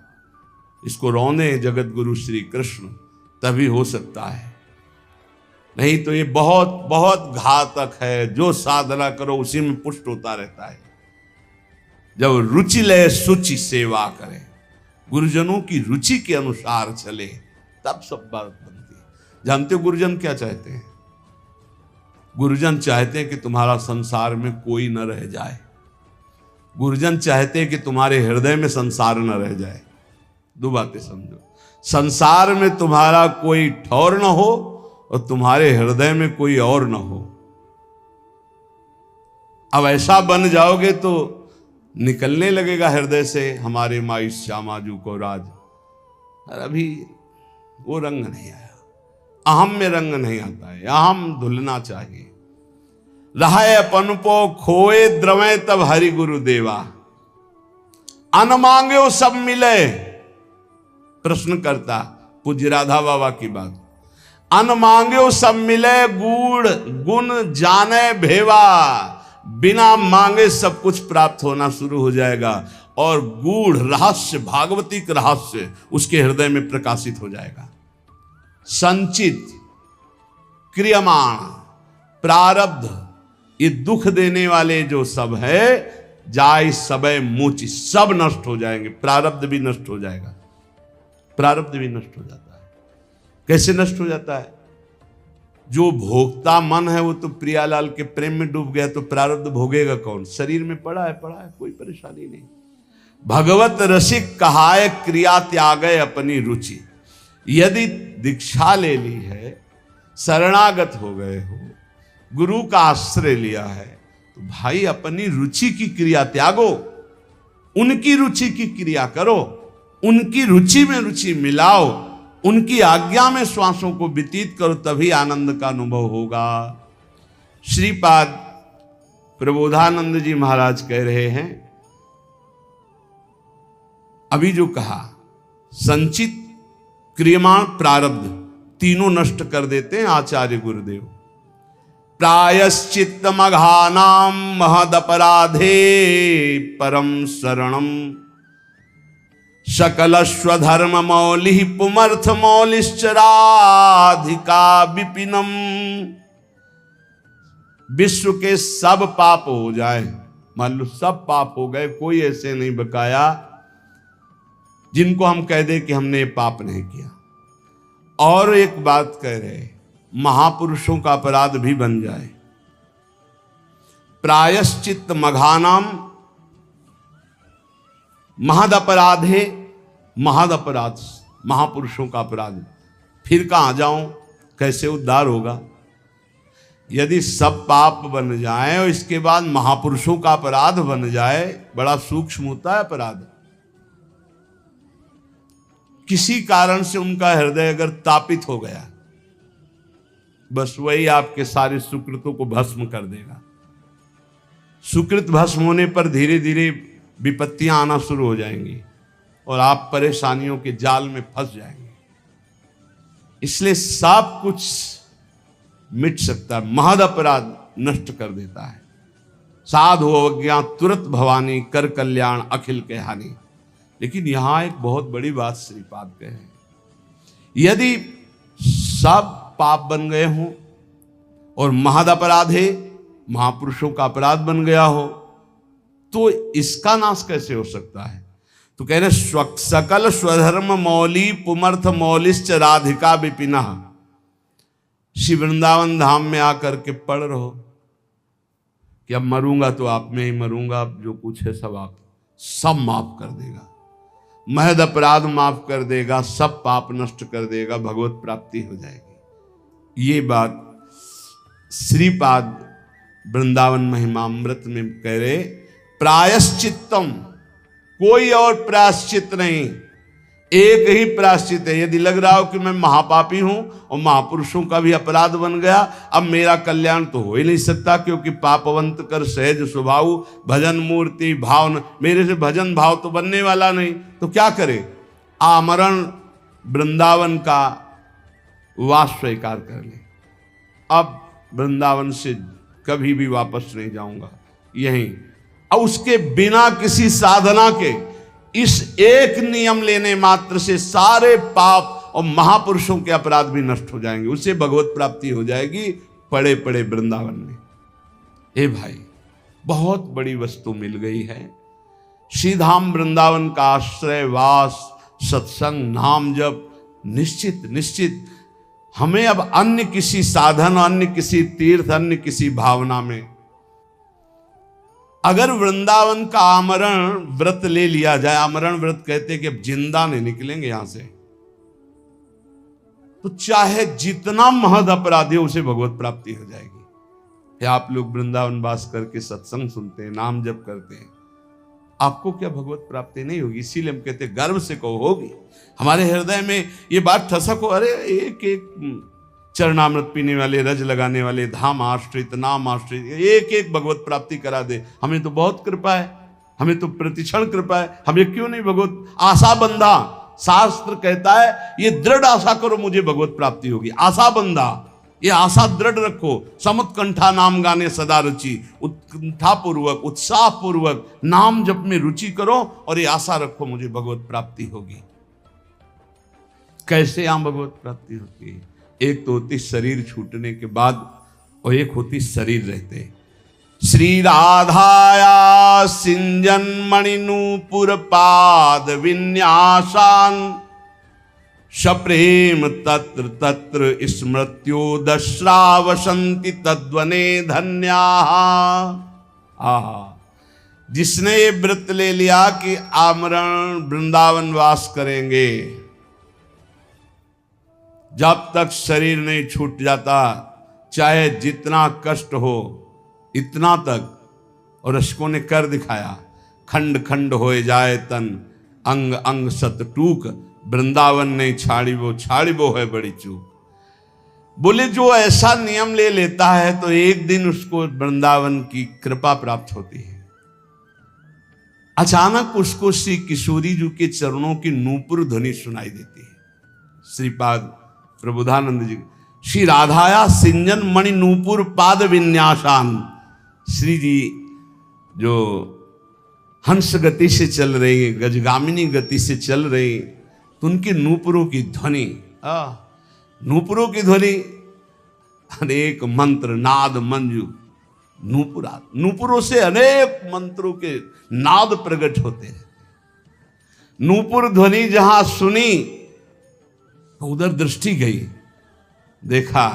इसको रौने जगत गुरु श्री कृष्ण, तभी हो सकता है। नहीं तो ये बहुत बहुत घातक है। जो साधना करो उसी में पुष्ट होता रहता है। जब रुचि ले सुचि सेवा करें, गुरुजनों की रुचि के अनुसार चले, तब सब बात बनती है। जानते हो गुरुजन क्या चाहते हैं? गुरुजन चाहते हैं कि तुम्हारा संसार में कोई न रह जाए। गुरुजन चाहते हैं कि तुम्हारे हृदय में संसार न रह जाए। दो बातें समझो, संसार में तुम्हारा कोई ठौर न हो और तुम्हारे हृदय में कोई और न हो। अब ऐसा बन जाओगे तो निकलने लगेगा हृदय से हमारे माई श्यामाजू को राज। और अभी वो रंग नहीं आया, अहम में रंग नहीं आता है। अहम धुलना चाहिए। रहे अपनपो खोए, द्रवै तब हरि गुरु देवा। अन मांगे सब मिले। प्रश्न करता पूज्य राधा बाबा की बात। अन मांगे सब मिले, गूढ़ गुण जाने भेवा। बिना मांगे सब कुछ प्राप्त होना शुरू हो जाएगा और गूढ़ रहस्य, भागवतिक रहस्य उसके हृदय में प्रकाशित हो जाएगा। संचित, क्रियमाण, प्रारब्ध, ये दुख देने वाले जो सब है, जाय सबय मोचि, सब नष्ट हो जाएंगे, प्रारब्ध भी नष्ट हो जाएगा, प्रारब्ध भी नष्ट हो जाता है। कैसे नष्ट हो जाता है? जो भोक्ता मन है वो तो प्रियालाल के प्रेम में डूब गया, तो प्रारब्ध भोगेगा कौन? शरीर में पड़ा है, कोई परेशानी नहीं। भगवत रसिक कहाय क्रिया त्यागे अपनी रुचि। यदि दीक्षा ले ली है, शरणागत हो गए हो, गुरु का आश्रय लिया है, तो भाई अपनी रुचि की क्रिया त्यागो, उनकी रुचि की क्रिया करो, उनकी रुचि में रुचि मिलाओ, उनकी आज्ञा में श्वासों को व्यतीत करो, तभी आनंद का अनुभव होगा। श्रीपाद प्रबोधानंद जी महाराज कह रहे हैं, अभी जो कहा संचित क्रियमाण प्रारब्ध तीनों नष्ट कर देते हैं आचार्य गुरुदेव। प्रायश्चित्त मघानाम महदपराधे परम शरणम सकल स्वधर्म मौलि पुमर्थ मौलिश्चराधिका विपिनम। विश्व के सब पाप हो जाए, मान लो सब पाप हो गए, कोई ऐसे नहीं बकाया जिनको हम कह दे कि हमने ये पाप नहीं किया। और एक बात कह रहे, महापुरुषों का अपराध भी बन जाए। प्रायश्चित्त मघानाम महद अपराधे, महद अपराध महापुरुषों का अपराध, फिर कहां जाऊं, कैसे उद्धार होगा? यदि सब पाप बन जाए और इसके बाद महापुरुषों का अपराध बन जाए, बड़ा सूक्ष्म होता है अपराध। किसी कारण से उनका हृदय अगर तापित हो गया, बस वही आपके सारे सुकृतों को भस्म कर देगा। सुकृत भस्म होने पर धीरे धीरे विपत्तियां आना शुरू हो जाएंगी और आप परेशानियों के जाल में फंस जाएंगे। इसलिए सब कुछ मिट सकता है, महद अपराध नष्ट कर देता है। साधु अवज्ञा तुरंत भवानी, कर कल्याण अखिल के हानि। लेकिन यहां एक बहुत बड़ी बात श्रीपाद कहे, यदि सब पाप बन गए हों और महद अपराधे महापुरुषों का अपराध बन गया हो, तो इसका नाश कैसे हो सकता है? तो कह रहे सकल स्वधर्म मौली पुमर्थ मौलिश्च राधिका विपिना। श्री वृंदावन धाम में आकर के पढ़ रहो कि अब मरूंगा तो आप में ही मरूंगा, अब जो कुछ है सब माफ कर देगा, महद अपराध माफ कर देगा, सब पाप नष्ट कर देगा, भगवत प्राप्ति हो जाएगी। ये बात श्रीपाद वृंदावन महिमामृत में कह रहे, प्रायश्चित्तम, कोई और प्रायश्चित नहीं, एक ही प्रायश्चित है। यदि लग रहा हो कि मैं महापापी हूं और महापुरुषों का भी अपराध बन गया, अब मेरा कल्याण तो हो ही नहीं सकता, क्योंकि पापवंत कर सहज स्वभाव भजन मूर्ति भाव, मेरे से भजन भाव तो बनने वाला नहीं, तो क्या करे? आमरण वृंदावन का वास स्वीकार कर ले, अब वृंदावन से कभी भी वापस नहीं जाऊंगा, यहीं। और उसके बिना किसी साधना के इस एक नियम लेने मात्र से सारे पाप और महापुरुषों के अपराध भी नष्ट हो जाएंगे, उसे भगवत प्राप्ति हो जाएगी पड़े पड़े वृंदावन में। हे भाई, बहुत बड़ी वस्तु मिल गई है। श्रीधाम वृंदावन का आश्रय वास, सत्संग, नाम जप, निश्चित निश्चित हमें अब अन्य किसी साधन, अन्य किसी तीर्थ, अन्य किसी भावना में, अगर वृंदावन का आमरण व्रत ले लिया जाए, आमरण व्रत कहते हैं कि अब जिंदा नहीं निकलेंगे यहां से, तो चाहे जितना महद अपराधी हो उसे भगवत प्राप्ति हो जाएगी। या आप लोग वृंदावन वास करके सत्संग सुनते हैं, नाम जप करते हैं, आपको क्या भगवत प्राप्ति नहीं होगी? इसीलिए हम कहते हैं गर्व से कहो होगी। हमारे हृदय में ये बात ठसक हो, अरे एक एक चरणामृत पीने वाले, रज लगाने वाले, धाम आश्रित, नाम आश्रित, एक एक भगवत प्राप्ति करा दे, हमें तो बहुत कृपा है, हमें तो प्रतिक्षण कृपा है, हमें क्यों नहीं भगवत आशा बंधा। शास्त्र कहता है ये दृढ़ आशा करो मुझे भगवत प्राप्ति होगी, आशा बंधा, ये आशा दृढ़ रखो। समुत्कंठा नाम गाने सदा रुचि, उत्कंठा पूर्वक उत्साह पूर्वक नाम जप में रुचि करो और ये आशा रखो मुझे भगवत प्राप्ति होगी। कैसे यहां भगवत प्राप्ति होती है? एक तो होती शरीर छूटने के बाद और एक होती शरीर रहते। श्री राधाया सिंजन मणिनूपुर पाद विन्यासान सप्रेम तत्र तत्र स्मृत्यो दश्रा वसंति तद्वने धन्या। जिसने ये व्रत ले लिया कि आमरण वृंदावन वास करेंगे, जब तक शरीर नहीं छूट जाता, चाहे जितना कष्ट हो इतना तक। और अशकों ने कर दिखाया, खंड खंड होए जाए तन, अंग अंग सत टूक, वृंदावन नहीं छाड़ी वो है बड़ी चूक। बोले जो ऐसा नियम ले लेता है तो एक दिन उसको वृंदावन की कृपा प्राप्त होती है। अचानक उसको श्री किशोरी जी के चरणों की नूपुर ध्वनि सुनाई देती है। श्रीपाद प्रबोधानंद जी, श्री राधाया सिंजन मणि नूपुर पाद विन्यासान। श्री जी जो हंस गति से चल रही, गजगामिनी गति से चल रही, तो उनकी नूपुरों की ध्वनि, नूपुरों की ध्वनि, अनेक मंत्र नाद मंजू, नूपुरों से अनेक मंत्रों के नाद प्रकट होते हैं। नूपुर ध्वनि जहां सुनी तो उधर दृष्टि गई, देखा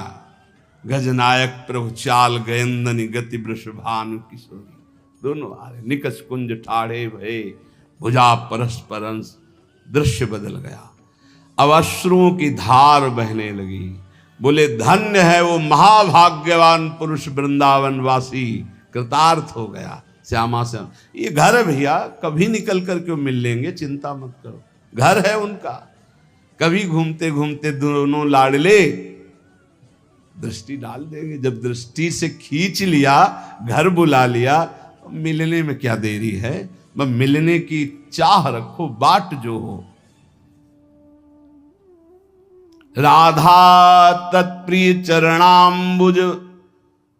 गजनायक प्रभु चाल गयंदनी गति वृषभानु किशोरी, दोनों आ रहे, निकष कुंज ठाड़े भये भुजा परस्पर अंश, दृश्य बदल गया। अब अश्रुओं की धार बहने लगी। बोले धन्य है वो महाभाग्यवान पुरुष वृंदावन वासी, कृतार्थ हो गया। श्यामा श्याम, ये घर है भैया, कभी निकल कर क्यों मिल लेंगे, चिंता मत करो, घर है उनका। कभी घूमते घूमते दोनों लाडले दृष्टि डाल देंगे। जब दृष्टि से खींच लिया, घर बुला लिया, तो मिलने में क्या देरी है। बस मिलने की चाह रखो, बाट जो हो। राधा तत्प्रिय चरणाम्बुज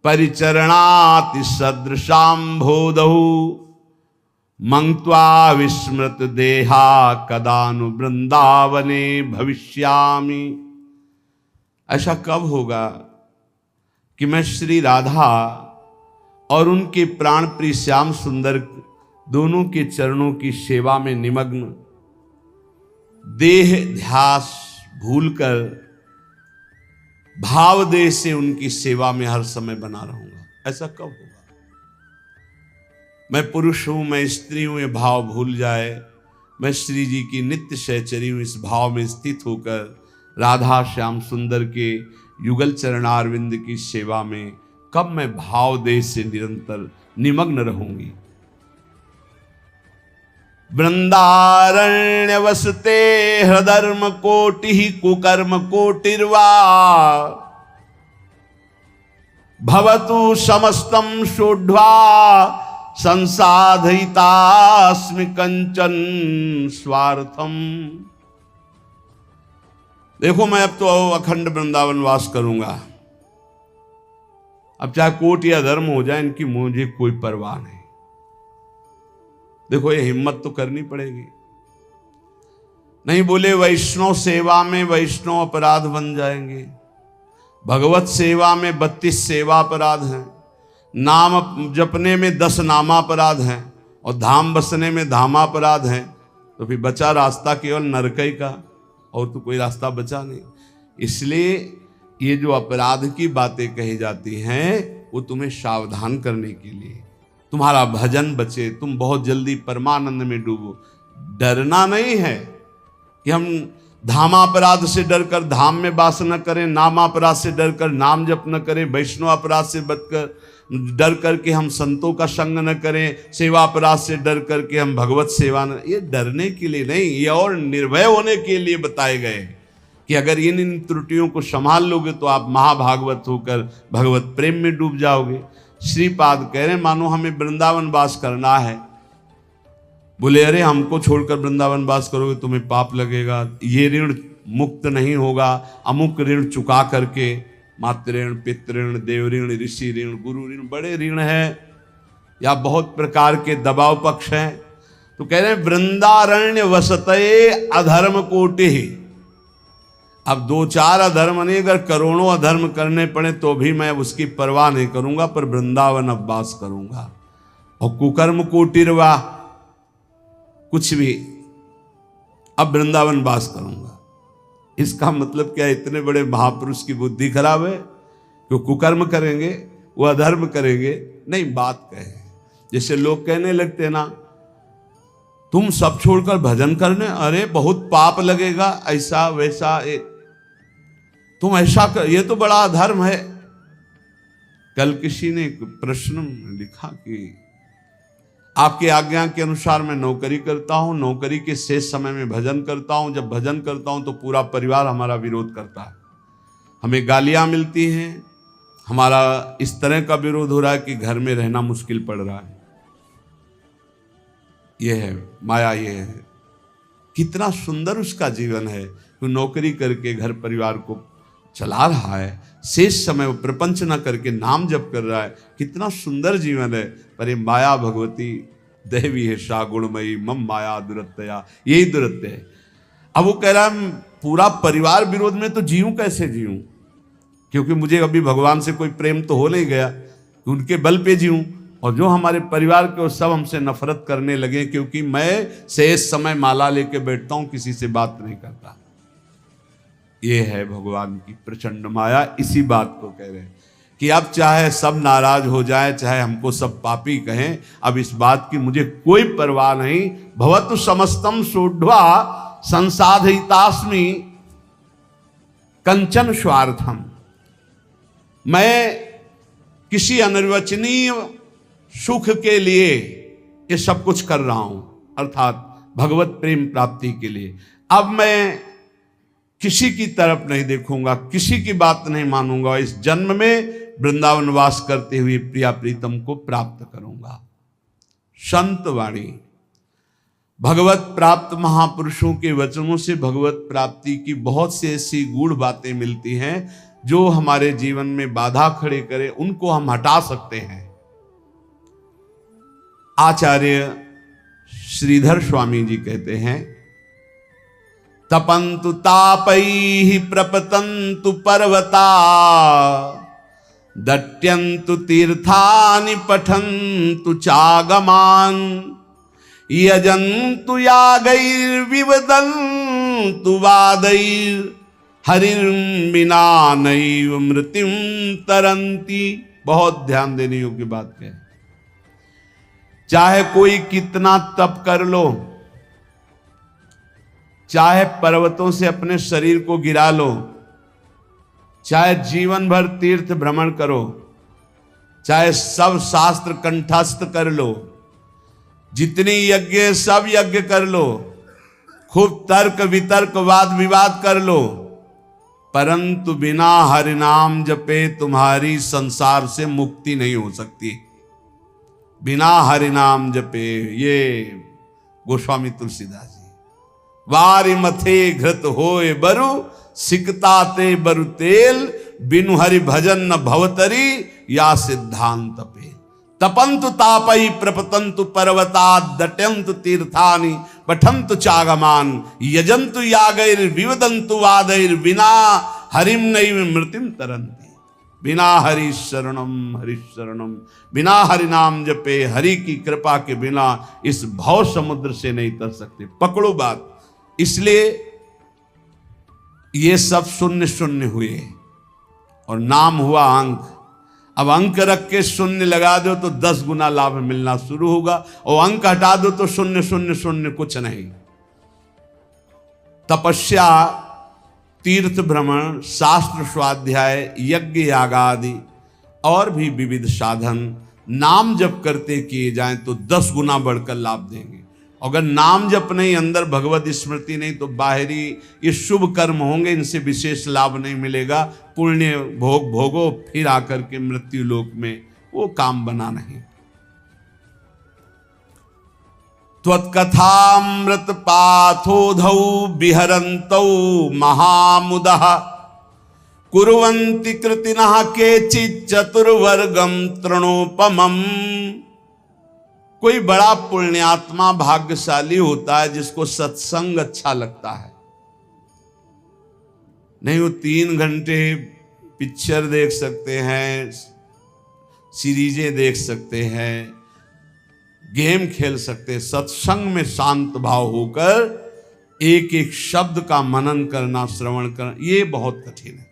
परिचरणाति सदृशाम्भोदहु मंक्त्वा विस्मृत देहा कदानु वृंदावने भविष्यामि। ऐसा कब होगा कि मैं श्री राधा और उनके प्राण प्रिय श्याम सुंदर दोनों के चरणों की सेवा में निमग्न, देह ध्यास भूलकर भाव देह से उनकी सेवा में हर समय बना रहूंगा। ऐसा कब होगा? मैं पुरुष हूं, मैं स्त्री हूं, ये भाव भूल जाए, मैं श्री जी की नित्य सहचरी हूं, इस भाव में स्थित होकर राधा श्याम सुंदर के युगल चरणारविंद की सेवा में कब मैं भाव देह से निरंतर निमग्न रहूंगी। वृंदारण्य वसते हृदर्म कोटि कुकर्म कोटिर्वा भवतु समस्तम शोढ्वा संसाधयितास्मि कंचन स्वार्थम। देखो मैं अब तो अखंड वृंदावन वास करूंगा, अब चाहे कोट या धर्म हो जाए, इनकी मुझे कोई परवाह नहीं। देखो ये हिम्मत तो करनी पड़ेगी। नहीं बोले वैष्णव सेवा में वैष्णव अपराध बन जाएंगे, भगवत सेवा में 32 सेवा अपराध हैं, नाम जपने में 10 नामापराध हैं, और धाम बसने में धामापराध हैं। तो फिर बचा रास्ता केवल नरकई का, और तो कोई रास्ता बचा नहीं। इसलिए ये जो अपराध की बातें कही जाती हैं वो तुम्हें सावधान करने के लिए, तुम्हारा भजन बचे, तुम बहुत जल्दी परमानंद में डूबो। डरना नहीं है कि हम धामापराध से डरकर धाम में वास न करें, नामापराध से डरकर नाम जप न करें, वैष्णव अपराध से बचकर डर करके हम संतों का संग न करें, सेवा अपराध से डर करके हम भगवत सेवा न। ये डरने के लिए नहीं, ये और निर्भय होने के लिए बताए गए कि अगर इन त्रुटियों को संभाल लोगे तो आप महाभागवत होकर भगवत प्रेम में डूब जाओगे। श्रीपाद कह रहे मानो हमें वृंदावन वास करना है। बोले अरे हमको छोड़कर वृंदावन वास करोगे तुम्हें पाप लगेगा, ये ऋण मुक्त नहीं होगा। अमुक ऋण चुका करके, मातृ ऋण, पितृ ऋण, देव ऋण, ऋषि ऋण, गुरु ऋण, बड़े ऋण हैं या बहुत प्रकार के दबाव पक्ष हैं। तो कह रहे हैं वृंदारण्य वसते अधर्म कोटि, अब 2-4 अधर्म नहीं, अगर करोड़ों अधर्म करने पड़े तो भी मैं उसकी परवाह नहीं करूंगा, पर वृंदावन अब वास करूंगा। और कुकर्म कुटिरवा कुछ भी, अब वृंदावन वास करूंगा। इसका मतलब क्या, इतने बड़े महापुरुष की बुद्धि खराब है कि कुकर्म करेंगे, वो अधर्म करेंगे? नहीं, बात कहे। जैसे लोग कहने लगते हैं ना, तुम सब छोड़कर भजन करने, अरे बहुत पाप लगेगा, ऐसा वैसा, तुम ऐसा कर, ये तो बड़ा अधर्म है। कल किसी ने एक प्रश्न लिखा कि आपकी आज्ञा के अनुसार मैं नौकरी करता हूं, नौकरी के शेष समय में भजन करता हूं, जब भजन करता हूं तो पूरा परिवार हमारा विरोध करता है, हमें गालियां मिलती हैं, हमारा इस तरह का विरोध हो रहा है कि घर में रहना मुश्किल पड़ रहा है। यह है माया, ये है। कितना सुंदर उसका जीवन है, वो नौकरी करके घर परिवार को चला रहा है, शेष समय वो प्रपंच न करके नाम जप कर रहा है, कितना सुंदर जीवन है। पर ये माया भगवती देवी है सा गुणमयी मम माया दुरत्या, यही दुरत्य है। अब वो कह रहा है पूरा परिवार विरोध में, तो जीऊं कैसे जीऊं, क्योंकि मुझे अभी भगवान से कोई प्रेम तो हो नहीं गया कि उनके बल पे जीऊं, और जो हमारे परिवार के वो सब हमसे नफरत करने लगे, क्योंकि मैं शेष समय माला लेके बैठता हूं, किसी से बात नहीं करता। ये है भगवान की प्रचंड माया। इसी बात को कह रहे हैं कि अब चाहे सब नाराज हो जाए, चाहे हमको सब पापी कहें, अब इस बात की मुझे कोई परवाह नहीं। भवतु समस्तम सोढ़वा संसाधितास्मि कंचन स्वार्थम, मैं किसी अनिर्वचनीय सुख के लिए ये सब कुछ कर रहा हूं, अर्थात भगवत प्रेम प्राप्ति के लिए। अब मैं किसी की तरफ नहीं देखूंगा, किसी की बात नहीं मानूंगा, इस जन्म में वृंदावन वास करते हुए प्रिया प्रीतम को प्राप्त करूंगा। संत वाणी, भगवत प्राप्त महापुरुषों के वचनों से भगवत प्राप्ति की बहुत सी ऐसी गूढ़ बातें मिलती हैं जो हमारे जीवन में बाधा खड़े करे, उनको हम हटा सकते हैं। आचार्य श्रीधर स्वामी जी कहते हैं, तपंतु तापैहि प्रपतंतु पर्वता, दट्यंतु तीर्थानि पठन्तु चागमान, यजन्तु यागैर्विवदन्तु वादैर्, हरिर्बिना नैव मृत्युं तरन्ति। बहुत ध्यान देने योग्य बात है। चाहे कोई कितना तप कर लो, चाहे पर्वतों से अपने शरीर को गिरा लो, चाहे जीवन भर तीर्थ भ्रमण करो, चाहे सब शास्त्र कंठस्थ कर लो, जितनी यज्ञ सब यज्ञ कर लो, खूब तर्क वितर्क वाद विवाद कर लो, परंतु बिना हरिनाम जपे तुम्हारी संसार से मुक्ति नहीं हो सकती। बिना हरिनाम जपे, ये गोस्वामी तुलसीदास जी। वारि मथे घृत होए बरु, सिकता ते बरु तेल, बिनु हरि भजन न भवतरी, या सिद्धांत पे। तपंतु तापई प्रपतंतु पर्वता, दट्यंतु तीर्थानि पठंतु चागमान, यजंतु यागैर विवदंतु वादैर, बिना हरिम नैव मृत्युम तरन्ति। बिना हरि शरणम, बिना हरि नाम जपे, हरि की कृपा के बिना इस भव समुद्र से नहीं तर सकते। पकड़ो बात। इसलिए ये सब शून्य शून्य हुए और नाम हुआ अंक। अब अंक रख के शून्य लगा दो तो 10 गुना लाभ मिलना शुरू होगा, और अंक हटा दो तो शून्य शून्य शून्य कुछ नहीं। तपस्या, तीर्थ भ्रमण, शास्त्र स्वाध्याय, यज्ञ यागादि और भी विविध साधन नाम जप करते किए जाएं तो 10 गुना बढ़कर लाभ देंगे। अगर नाम जप नहीं, अंदर भगवत स्मृति नहीं, तो बाहरी ये शुभ कर्म होंगे, इनसे विशेष लाभ नहीं मिलेगा। पुण्य भोग भोगो, फिर आकर के मृत्यु लोक में वो काम बना नहीं। त्वत्कथामृत पाथोधौ विहरन्तौ महामुदः, कुर्वन्ति कृतिनः केचित् चतुर्वर्गं तृणोपमम्। कोई बड़ा पुण्यात्मा भाग्यशाली होता है जिसको सत्संग अच्छा लगता है। नहीं वो 3 घंटे पिक्चर देख सकते हैं, सीरीजें देख सकते हैं, गेम खेल सकते हैं। सत्संग में शांत भाव होकर एक एक शब्द का मनन करना, श्रवण करना, ये बहुत कठिन है।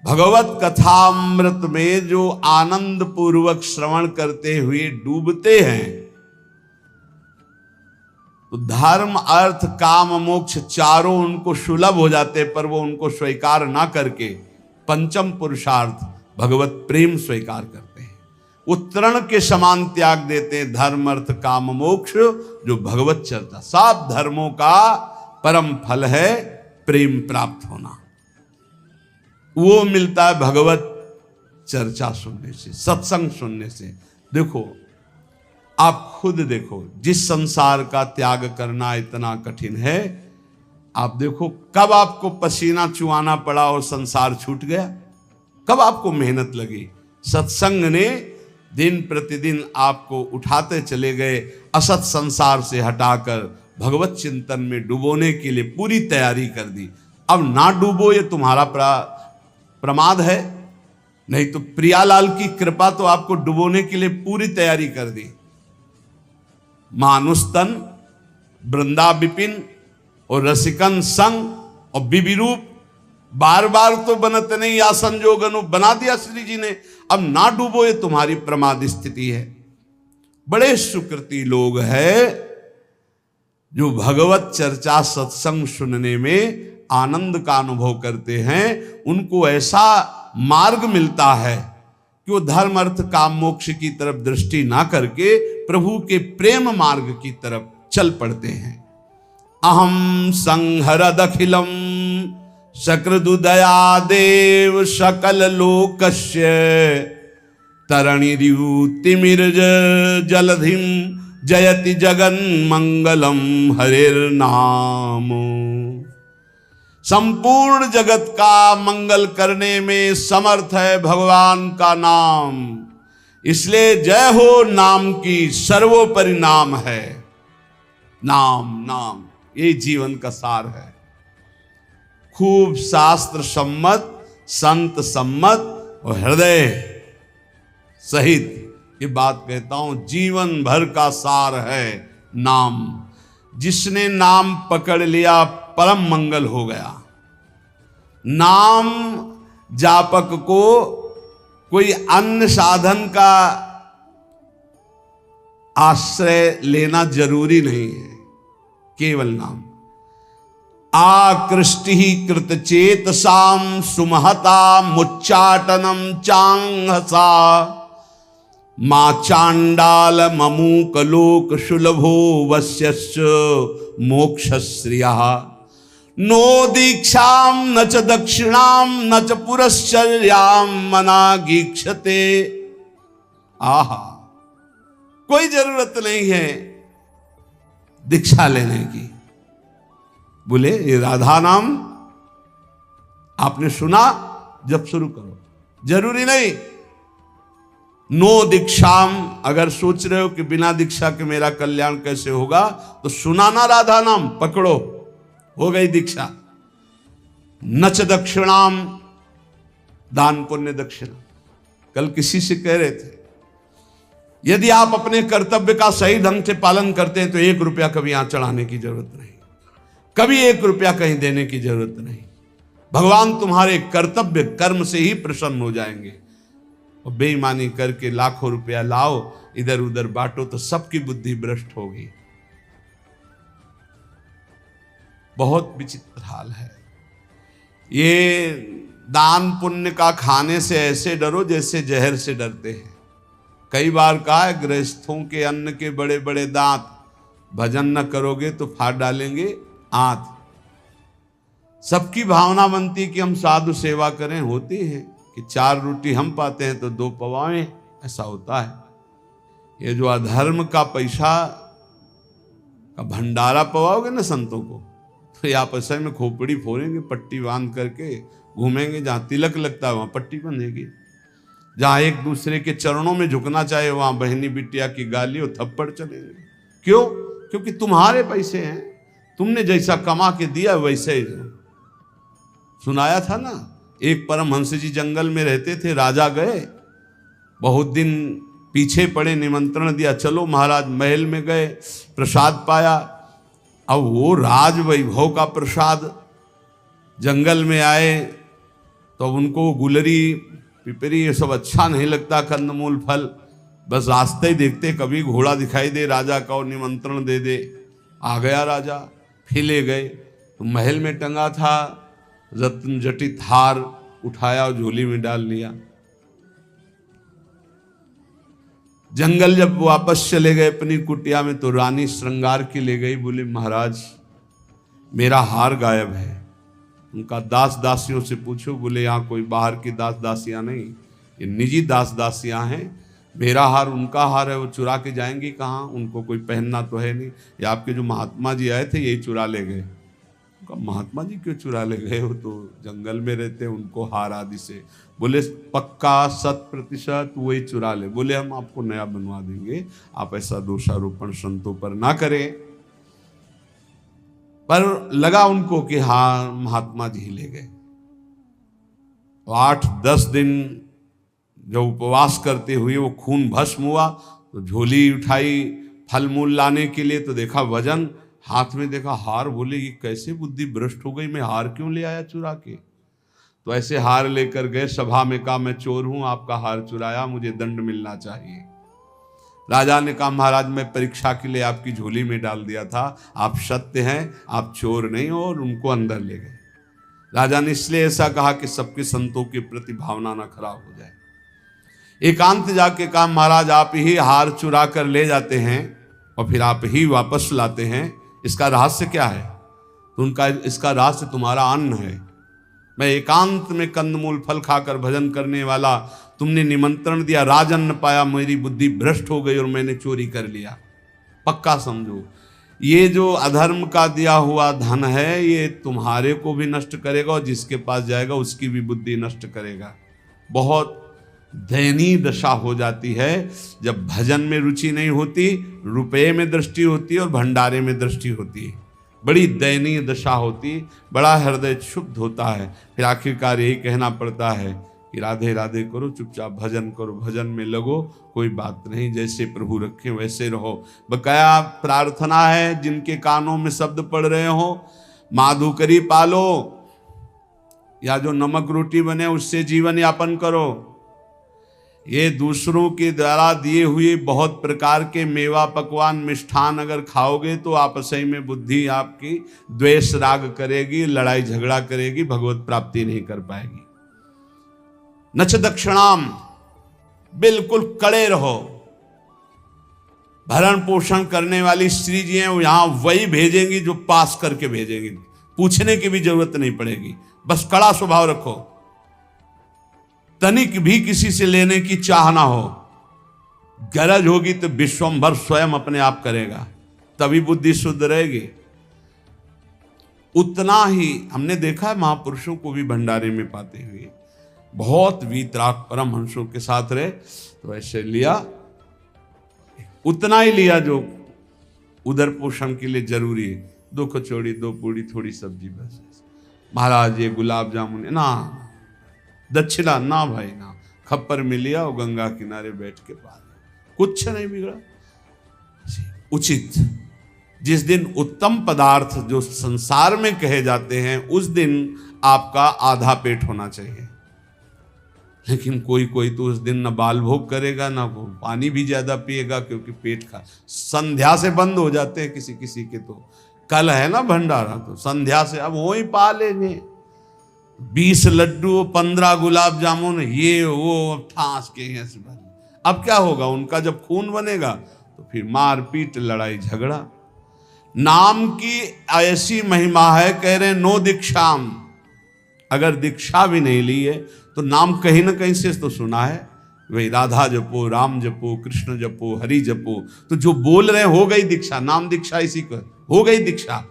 भगवत कथामृत में जो आनंद पूर्वक श्रवण करते हुए डूबते हैं, तो धर्म अर्थ काम मोक्ष चारों उनको सुलभ हो जाते, पर वो उनको स्वीकार ना करके पंचम पुरुषार्थ भगवत प्रेम स्वीकार करते हैं। वो तृण के समान त्याग देते हैं धर्म अर्थ काम मोक्ष, जो भगवत चर्चा। सब धर्मों का परम फल है प्रेम प्राप्त होना। वो मिलता है भगवत चर्चा सुनने से, सत्संग सुनने से। देखो, आप खुद देखो, जिस संसार का त्याग करना इतना कठिन है, आप देखो कब आपको पसीना चुआना पड़ा और संसार छूट गया, कब आपको मेहनत लगी। सत्संग ने दिन प्रतिदिन आपको उठाते चले गए, असत संसार से हटाकर भगवत चिंतन में डुबोने के लिए पूरी तैयारी कर दी। अब ना डूबो ये तुम्हारा प्रमाद है, नहीं तो प्रियालाल की कृपा तो आपको डुबोने के लिए पूरी तैयारी कर दी। मानुस्तन, वृंदा विपिन और रसिकन संग और बिबी रूप, बार बार तो बनत नहीं या संजोग अनु बना दिया श्री जी ने। अब ना डूबो ये तुम्हारी प्रमाद स्थिति है। बड़े सुकृति लोग हैं जो भगवत चर्चा सत्संग सुनने में आनंद का अनुभव करते हैं। उनको ऐसा मार्ग मिलता है कि वो धर्म अर्थ काम मोक्ष की तरफ दृष्टि ना करके प्रभु के प्रेम मार्ग की तरफ चल पड़ते हैं। अहम संहरद अखिलम सकृदुदया देव सकल लोकस्य तरणिरितिमिर्ज जलधिम जयति जगन मंगलम हरिर्नाम। संपूर्ण जगत का मंगल करने में समर्थ है भगवान का नाम, इसलिए जय हो नाम की, सर्वोपरि नाम है। नाम नाम ये जीवन का सार है। खूब शास्त्र सम्मत, संत सम्मत और हृदय सहित ये बात कहता हूं, जीवन भर का सार है नाम। जिसने नाम पकड़ लिया परम मंगल हो गया। नाम जापक को कोई अन्य साधन का आश्रय लेना जरूरी नहीं है, केवल नाम। आकृष्टि कृत चेतसाम सुमहता मुच्चाटनम चांगसा मां चांडाल ममूक लोक सुलभो वश्यस्य मोक्षश्रिया। नो दीक्षाम न च दक्षिणाम न च पुरश्चर्याम मनागीक्षते। आहा, कोई जरूरत नहीं है दीक्षा लेने की। बोले ये राधा नाम आपने सुना, जब शुरू करो, जरूरी नहीं। नो दीक्षाम, अगर सोच रहे हो कि बिना दीक्षा के मेरा कल्याण कैसे होगा, तो सुना ना राधा नाम, पकड़ो, हो गई दीक्षा। नच दक्षिणाम, दान पुण्य दक्षिणा। कल किसी से कह रहे थे, यदि आप अपने कर्तव्य का सही ढंग से पालन करते हैं तो 1 रुपया कभी यहां चढ़ाने की जरूरत नहीं, कभी 1 रुपया कहीं देने की जरूरत नहीं। भगवान तुम्हारे कर्तव्य कर्म से ही प्रसन्न हो जाएंगे। और बेईमानी करके लाखों रुपया लाओ, इधर उधर बांटो, तो सबकी बुद्धि भ्रष्ट होगी। बहुत विचित्र हाल है। ये दान पुण्य का खाने से ऐसे डरो जैसे जहर से डरते हैं। कई बार कहा है, गृहस्थों के अन्न के बड़े बड़े दांत, भजन न करोगे तो फाड़ डालेंगे आंत। सबकी भावना बनती कि हम साधु सेवा करें, होती है कि 4 रोटी हम पाते हैं तो 2 पवाएं, ऐसा होता है। ये जो अधर्म का पैसा का भंडारा पवाओगे ना संतों को, तो आप ऐसे में खोपड़ी फोड़ेंगे, पट्टी बांध करके घूमेंगे। जहाँ तिलक लगता है वहाँ पट्टी बंधेगी, जहाँ एक दूसरे के चरणों में झुकना चाहे वहाँ बहनी बिटिया की गाली और थप्पड़ चलेंगे। क्यों? क्योंकि तुम्हारे पैसे हैं, तुमने जैसा कमा के दिया वैसे ही सुनाया था ना, एक परमहंस जी जंगल में रहते थे, राजा गए, बहुत दिन पीछे पड़े, निमंत्रण दिया, चलो महाराज, महल में गए, प्रसाद पाया। अब वो राज वैभव का प्रसाद, जंगल में आए तो उनको गुलरी पिपरी ये सब अच्छा नहीं लगता, कंदमूल फल, बस रास्ते ही देखते कभी घोड़ा दिखाई दे राजा का और निमंत्रण दे दे, आ गया राजा, फिर ले गए तो महल में टंगा था रत्न जटित हार, उठाया और झोली में डाल लिया। जंगल जब वापस चले गए अपनी कुटिया में तो रानी श्रृंगार की ले गई, बोले महाराज मेरा हार गायब है। उनका दास दासियों से पूछो, बोले यहाँ कोई बाहर की दास दासियां नहीं, ये निजी दास दासियां हैं, मेरा हार उनका हार है, वो चुरा के जाएंगी कहाँ, उनको कोई पहनना तो है नहीं, ये आपके जो महात्मा जी आए थे यही चुरा ले गए। महात्मा जी क्यों चुरा ले गए, हो तो जंगल में रहते हैं, उनको हार आदि से। बोले पक्का 100% वही चुरा ले। बोले हम आपको नया बनवा देंगे, आप ऐसा दोषारोपण संतों पर ना करें। पर लगा उनको कि हाँ महात्मा जी ले गए। 8-10 दिन जब उपवास करते हुए वो खून भस्म हुआ तो झोली उठाई फल मूल लाने के लिए, तो देखा वजन, हाथ में देखा हार, बोले ये कैसे बुद्धि भ्रष्ट हो गई, मैं हार क्यों ले आया चुरा के। तो ऐसे हार लेकर गए, सभा में कहा मैं चोर हूं, आपका हार चुराया, मुझे दंड मिलना चाहिए। राजा ने कहा महाराज मैं परीक्षा के लिए आपकी झोली में डाल दिया था, आप सत्य हैं, आप चोर नहीं हो, और उनको अंदर ले गए। राजा ने इसलिए ऐसा कहा कि सबके संतों के प्रति भावना ना खराब हो जाए। एकांत जाके कहा महाराज आप ही हार चुरा कर ले जाते हैं और फिर आप ही वापस लाते हैं, इसका रहस्य क्या है। तो उनका इसका रहस्य तुम्हारा अन्न है, मैं एकांत में कंदमूल फल खाकर भजन करने वाला, तुमने निमंत्रण दिया, राजन्न पाया, मेरी बुद्धि भ्रष्ट हो गई और मैंने चोरी कर लिया। पक्का समझो ये जो अधर्म का दिया हुआ धन है ये तुम्हारे को भी नष्ट करेगा और जिसके पास जाएगा उसकी भी बुद्धि नष्ट करेगा। बहुत दयनीय दशा हो जाती है जब भजन में रुचि नहीं होती, रुपये में दृष्टि होती है और भंडारे में दृष्टि होती है। बड़ी दयनीय दशा होती, बड़ा हृदय क्षुब्ध होता है। फिर आखिरकार यही कहना पड़ता है कि राधे राधे करो, चुपचाप भजन करो, भजन में लगो, कोई बात नहीं, जैसे प्रभु रखे वैसे रहो। बकाया प्रार्थना है जिनके कानों में शब्द पड़ रहे हो, माधुकरी पालो या जो नमक रोटी बने उससे जीवन यापन करो। ये दूसरों के द्वारा दिए हुए बहुत प्रकार के मेवा पकवान मिष्ठान अगर खाओगे तो आपस में बुद्धि आपकी द्वेष राग करेगी, लड़ाई झगड़ा करेगी, भगवत प्राप्ति नहीं कर पाएगी। नच दक्षिणाम, बिल्कुल कड़े रहो। भरण पोषण करने वाली स्त्री जी हैं, वो यहां वही भेजेंगी जो पास करके भेजेंगी, पूछने की भी जरूरत नहीं पड़ेगी, बस कड़ा स्वभाव रखो, तनिक भी किसी से लेने की चाह ना हो। गरज होगी तो विश्वंभर स्वयं अपने आप करेगा, तभी बुद्धि शुद्ध रहेगी। उतना ही हमने देखा है महापुरुषों को भी भंडारे में पाते हुए, बहुत वीतराग परमहंसों के साथ रहे तो ऐसे लिया, उतना ही लिया जो उदर पोषण के लिए जरूरी है, 2 कचौड़ी 2 पूड़ी थोड़ी सब्जी बस। महाराज ये गुलाब जामुन ना, दक्षिणा ना भाई ना, खप्पर में लिया और गंगा किनारे बैठ के पा लिया, कुछ नहीं बिगड़ा। उचित जिस दिन उत्तम पदार्थ जो संसार में कहे जाते हैं उस दिन आपका आधा पेट होना चाहिए, लेकिन कोई कोई तो उस दिन न बाल भोग करेगा ना वो पानी भी ज्यादा पिएगा, क्योंकि पेट का संध्या से बंद हो जाते हैं किसी किसी के। तो कल है ना भंडारा, तो संध्या से अब वही पा लेंगे, 20 लड्डू 15 गुलाब जामुन ये वो ठास के हैं। अब क्या होगा उनका, जब खून बनेगा तो फिर मारपीट लड़ाई झगड़ा। नाम की ऐसी महिमा है, कह रहे नो दीक्षाम, अगर दीक्षा भी नहीं ली है तो नाम कहीं ना कहीं से तो सुना है, वही राधा जपो, राम जपो, कृष्ण जपो, हरि जपो, तो जो बोल रहे हो गई दीक्षा, नाम दीक्षा इसी को हो गई दीक्षा।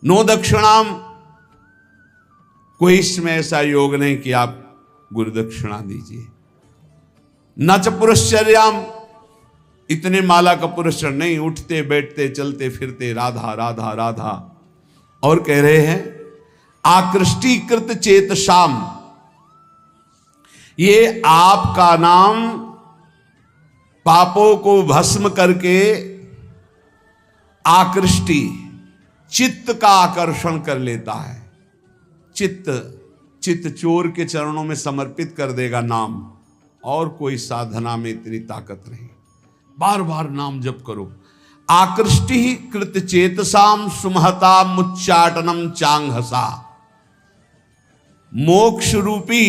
नो दक्षिणाम, कोई इसमें ऐसा योग नहीं कि आप गुरु दक्षिणा दीजिए। न च पुरश्चर्याम, इतने माला का पुरस्कार नहीं, उठते बैठते चलते फिरते राधा राधा राधा। और कह रहे हैं आकृष्टीकृत चेतसाम, ये आपका नाम पापों को भस्म करके आकृष्टि, चित्त का आकर्षण कर लेता है। चित्त चोर के चरणों में समर्पित कर देगा नाम, और कोई साधना में इतनी ताकत नहीं। बार बार नाम जप करो। आकृष्टि कृत चेतसाम सुमहता मुच्चाटनम चांगहसा, मोक्ष रूपी,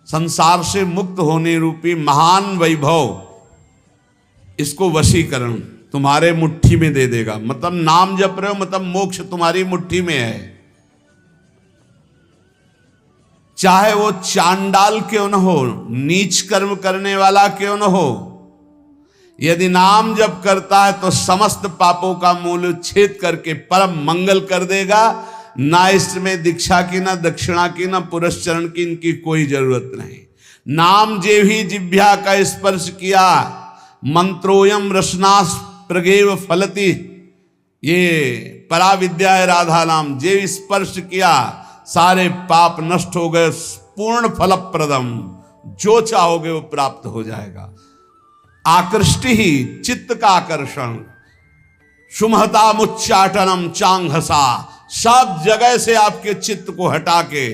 संसार से मुक्त होने रूपी महान वैभव, इसको वशीकरण तुम्हारे मुट्ठी में दे देगा। मतलब नाम जप रहे हो, मतलब मोक्ष तुम्हारी मुट्ठी में है। चाहे वो चांडाल क्यों न हो, नीच कर्म करने वाला क्यों न हो, यदि नाम जप करता है तो समस्त पापों का मूल छेद करके परम मंगल कर देगा। ना इसमें दीक्षा की, ना दक्षिणा की, ना पुरस्चरण की, इनकी कोई जरूरत नहीं। नाम जे ही जिह्वा का स्पर्श किया, मंत्रोयम रसनास प्रगेव फलति, ये पराविद्या है राधा नाम। जे स्पर्श किया सारे पाप नष्ट हो गए, पूर्ण फलप्रदम, जो चाहोगे वो प्राप्त हो जाएगा। आकृष्टि ही, चित्त का आकर्षण, सुमहता मुच्चाटनम चांगहसा, सब जगह से आपके चित्त को हटा के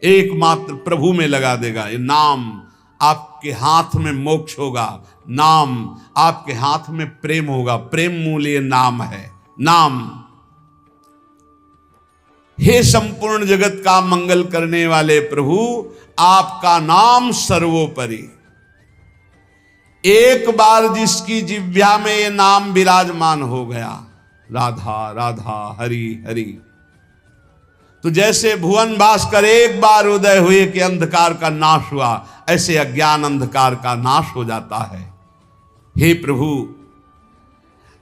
एकमात्र प्रभु में लगा देगा। ये नाम आपके हाथ में मोक्ष होगा, नाम आपके हाथ में प्रेम होगा। प्रेम मूल ये नाम है। नाम, हे संपूर्ण जगत का मंगल करने वाले प्रभु, आपका नाम सर्वोपरि। एक बार जिसकी जिह्वा में ये नाम विराजमान हो गया, राधा राधा हरि हरि, तो जैसे भुवन भास्कर एक बार उदय हुए कि अंधकार का नाश हुआ, ऐसे अज्ञान अंधकार का नाश हो जाता है। हे प्रभु,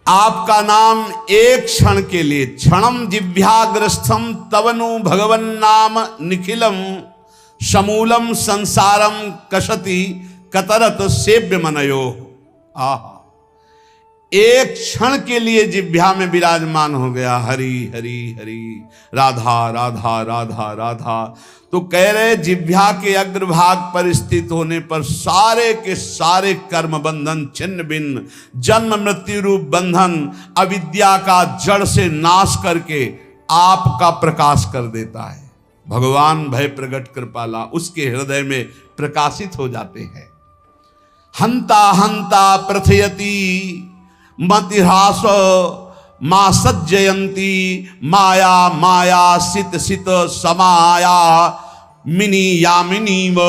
आपका नाम एक क्षण के लिए, क्षणम जिह्वाग्रस्थम तवनु भगवन नाम निखिलम समूलम संसारम कसति कतरत सेव्य मनयो। आहा, एक क्षण के लिए जिह्वा में विराजमान हो गया, हरि हरि हरि, राधा राधा राधा राधा। तो कह रहे जिह्वा के अग्रभाग पर स्थित होने पर सारे के सारे कर्म बंधन छिन्न भिन्न, जन्म मृत्यु रूप बंधन, अविद्या का जड़ से नाश करके आपका प्रकाश कर देता है। भगवान भय प्रगट कृपाला उसके हृदय में प्रकाशित हो जाते हैं। हंता हंता प्रथयति मतिहास मा सज्जयंती माया माया सित सित समाया मिनी यामिनी व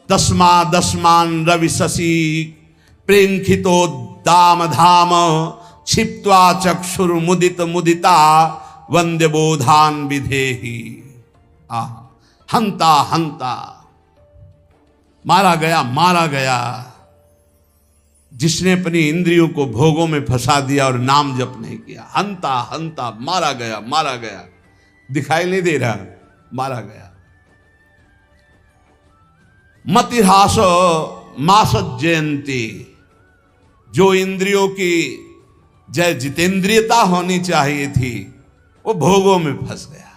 तस्मा दस्मान रवि शशि प्रेंखितो दाम धाम क्षिप्त्वा चक्षुर मुदित मुदिता वंद्य बोधान विधेहि। हंता हंता, मारा गया मारा गया, जिसने अपनी इंद्रियों को भोगों में फंसा दिया और नाम जप नहीं किया। हंता हंता, मारा गया मारा गया, दिखाई नहीं दे रहा, मारा गया। मतिहास मास जयंती, जो इंद्रियों की जय जितेंद्रियता होनी चाहिए थी वो भोगों में फंस गया,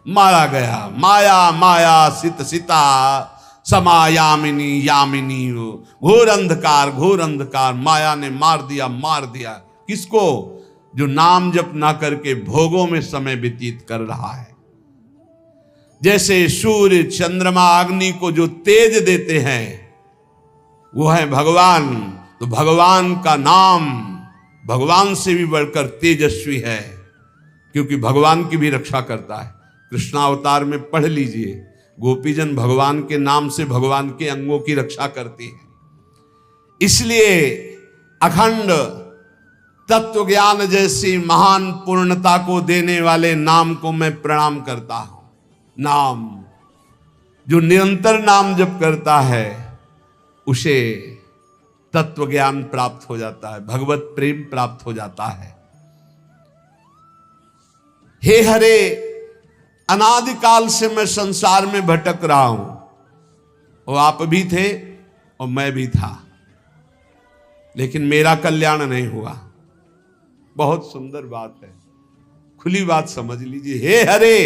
मारा गया। माया माया सित सिता समायामिनी यामिनी, घोर अंधकार माया ने मार दिया। किसको? जो नाम जप ना करके भोगों में समय व्यतीत कर रहा है। जैसे सूर्य चंद्रमा अग्नि को जो तेज देते हैं वो है भगवान, तो भगवान का नाम भगवान से भी बढ़कर तेजस्वी है, क्योंकि भगवान की भी रक्षा करता है। कृष्णावतार में पढ़ लीजिए, गोपीजन भगवान के नाम से भगवान के अंगों की रक्षा करती है। इसलिए अखंड तत्व ज्ञान जैसी महान पूर्णता को देने वाले नाम को मैं प्रणाम करता हूं। नाम, जो निरंतर नाम जप करता है उसे तत्व ज्ञान प्राप्त हो जाता है, भगवत प्रेम प्राप्त हो जाता है। हे हरे, अनादिकाल से मैं संसार में भटक रहा हूं, वो आप भी थे और मैं भी था, लेकिन मेरा कल्याण नहीं हुआ। बहुत सुंदर बात है, खुली बात समझ लीजिए। हे हरे,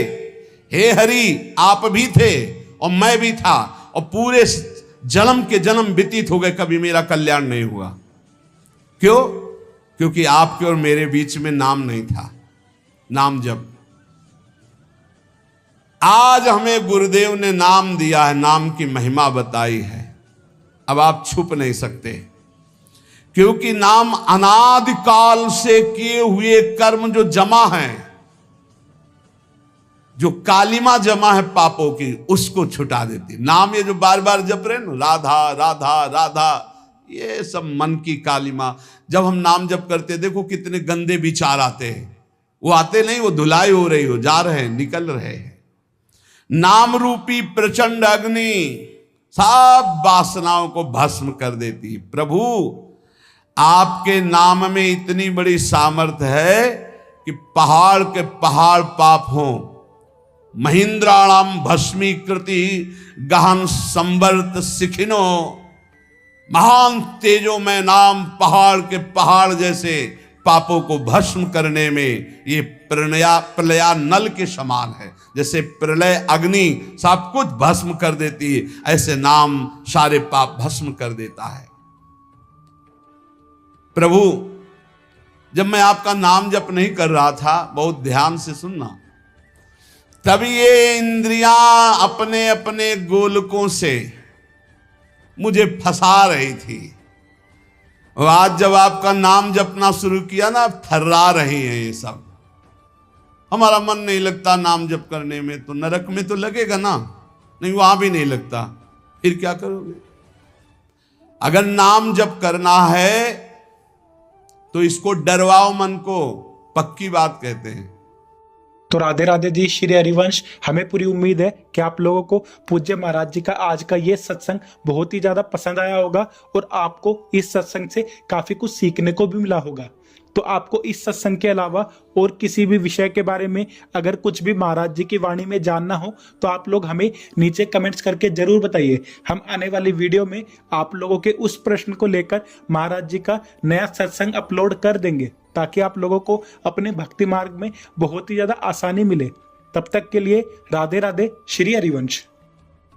हे हरि आप भी थे और मैं भी था, और पूरे जन्म के जन्म व्यतीत हो गए, कभी मेरा कल्याण नहीं हुआ। क्यों? क्योंकि आपके और मेरे बीच में नाम नहीं था, नाम जप। आज हमें गुरुदेव ने नाम दिया है, नाम की महिमा बताई है, अब आप छुप नहीं सकते, क्योंकि नाम अनादिकाल से किए हुए कर्म जो जमा हैं, जो कालिमा जमा है पापों की, उसको छुटा देती। नाम ये जो बार बार जप रहे ना, राधा राधा राधा, ये सब मन की कालिमा। जब हम नाम जप करते, देखो कितने गंदे विचार आते हैं, वो आते नहीं, वो धुलाई हो रही हो, जा रहे हैं, निकल रहे हैं। नाम रूपी प्रचंड अग्नि सब वासनाओं को भस्म कर देती। प्रभु आपके नाम में इतनी बड़ी सामर्थ्य है कि पहाड़ के पहाड़ पाप हों, महिंद्राणाम भस्मीकृति गहन संवर्त सिखिनो, महान तेजो में नाम पहाड़ के पहाड़ जैसे पापों को भस्म करने में ये प्रलया नल के समान है। जैसे प्रलय अग्नि सब कुछ भस्म कर देती है, ऐसे नाम सारे पाप भस्म कर देता है। प्रभु जब मैं आपका नाम जप नहीं कर रहा था, बहुत ध्यान से सुनना, तभी ये इंद्रियां अपने अपने गोलकों से मुझे फंसा रही थी। और आज जब आपका नाम जपना शुरू किया ना, थर्रा रही हैं ये सब। हमारा मन नहीं लगता नाम जप करने में, तो नरक में तो लगेगा ना, नहीं वहां भी नहीं लगता, फिर क्या करोगे? अगर नाम जप करना है तो इसको डरवाओ मन को, पक्की बात कहते हैं। तो राधे राधे जी, श्री हरिवंश। हमें पूरी उम्मीद है कि आप लोगों को पूज्य महाराज जी का आज का ये सत्संग बहुत ही ज्यादा पसंद आया होगा और आपको इस सत्संग से काफी कुछ सीखने को भी मिला होगा। तो आपको इस सत्संग के अलावा और किसी भी विषय के बारे में अगर कुछ भी महाराज जी की वाणी में जानना हो तो आप लोग हमें नीचे कमेंट्स करके जरूर बताइए। हम आने वाली वीडियो में आप लोगों के उस प्रश्न को लेकर महाराज जी का नया सत्संग अपलोड कर देंगे, ताकि आप लोगों को अपने भक्ति मार्ग में बहुत ही ज्यादा आसानी मिले। तब तक के लिए राधे राधे, श्री हरिवंश।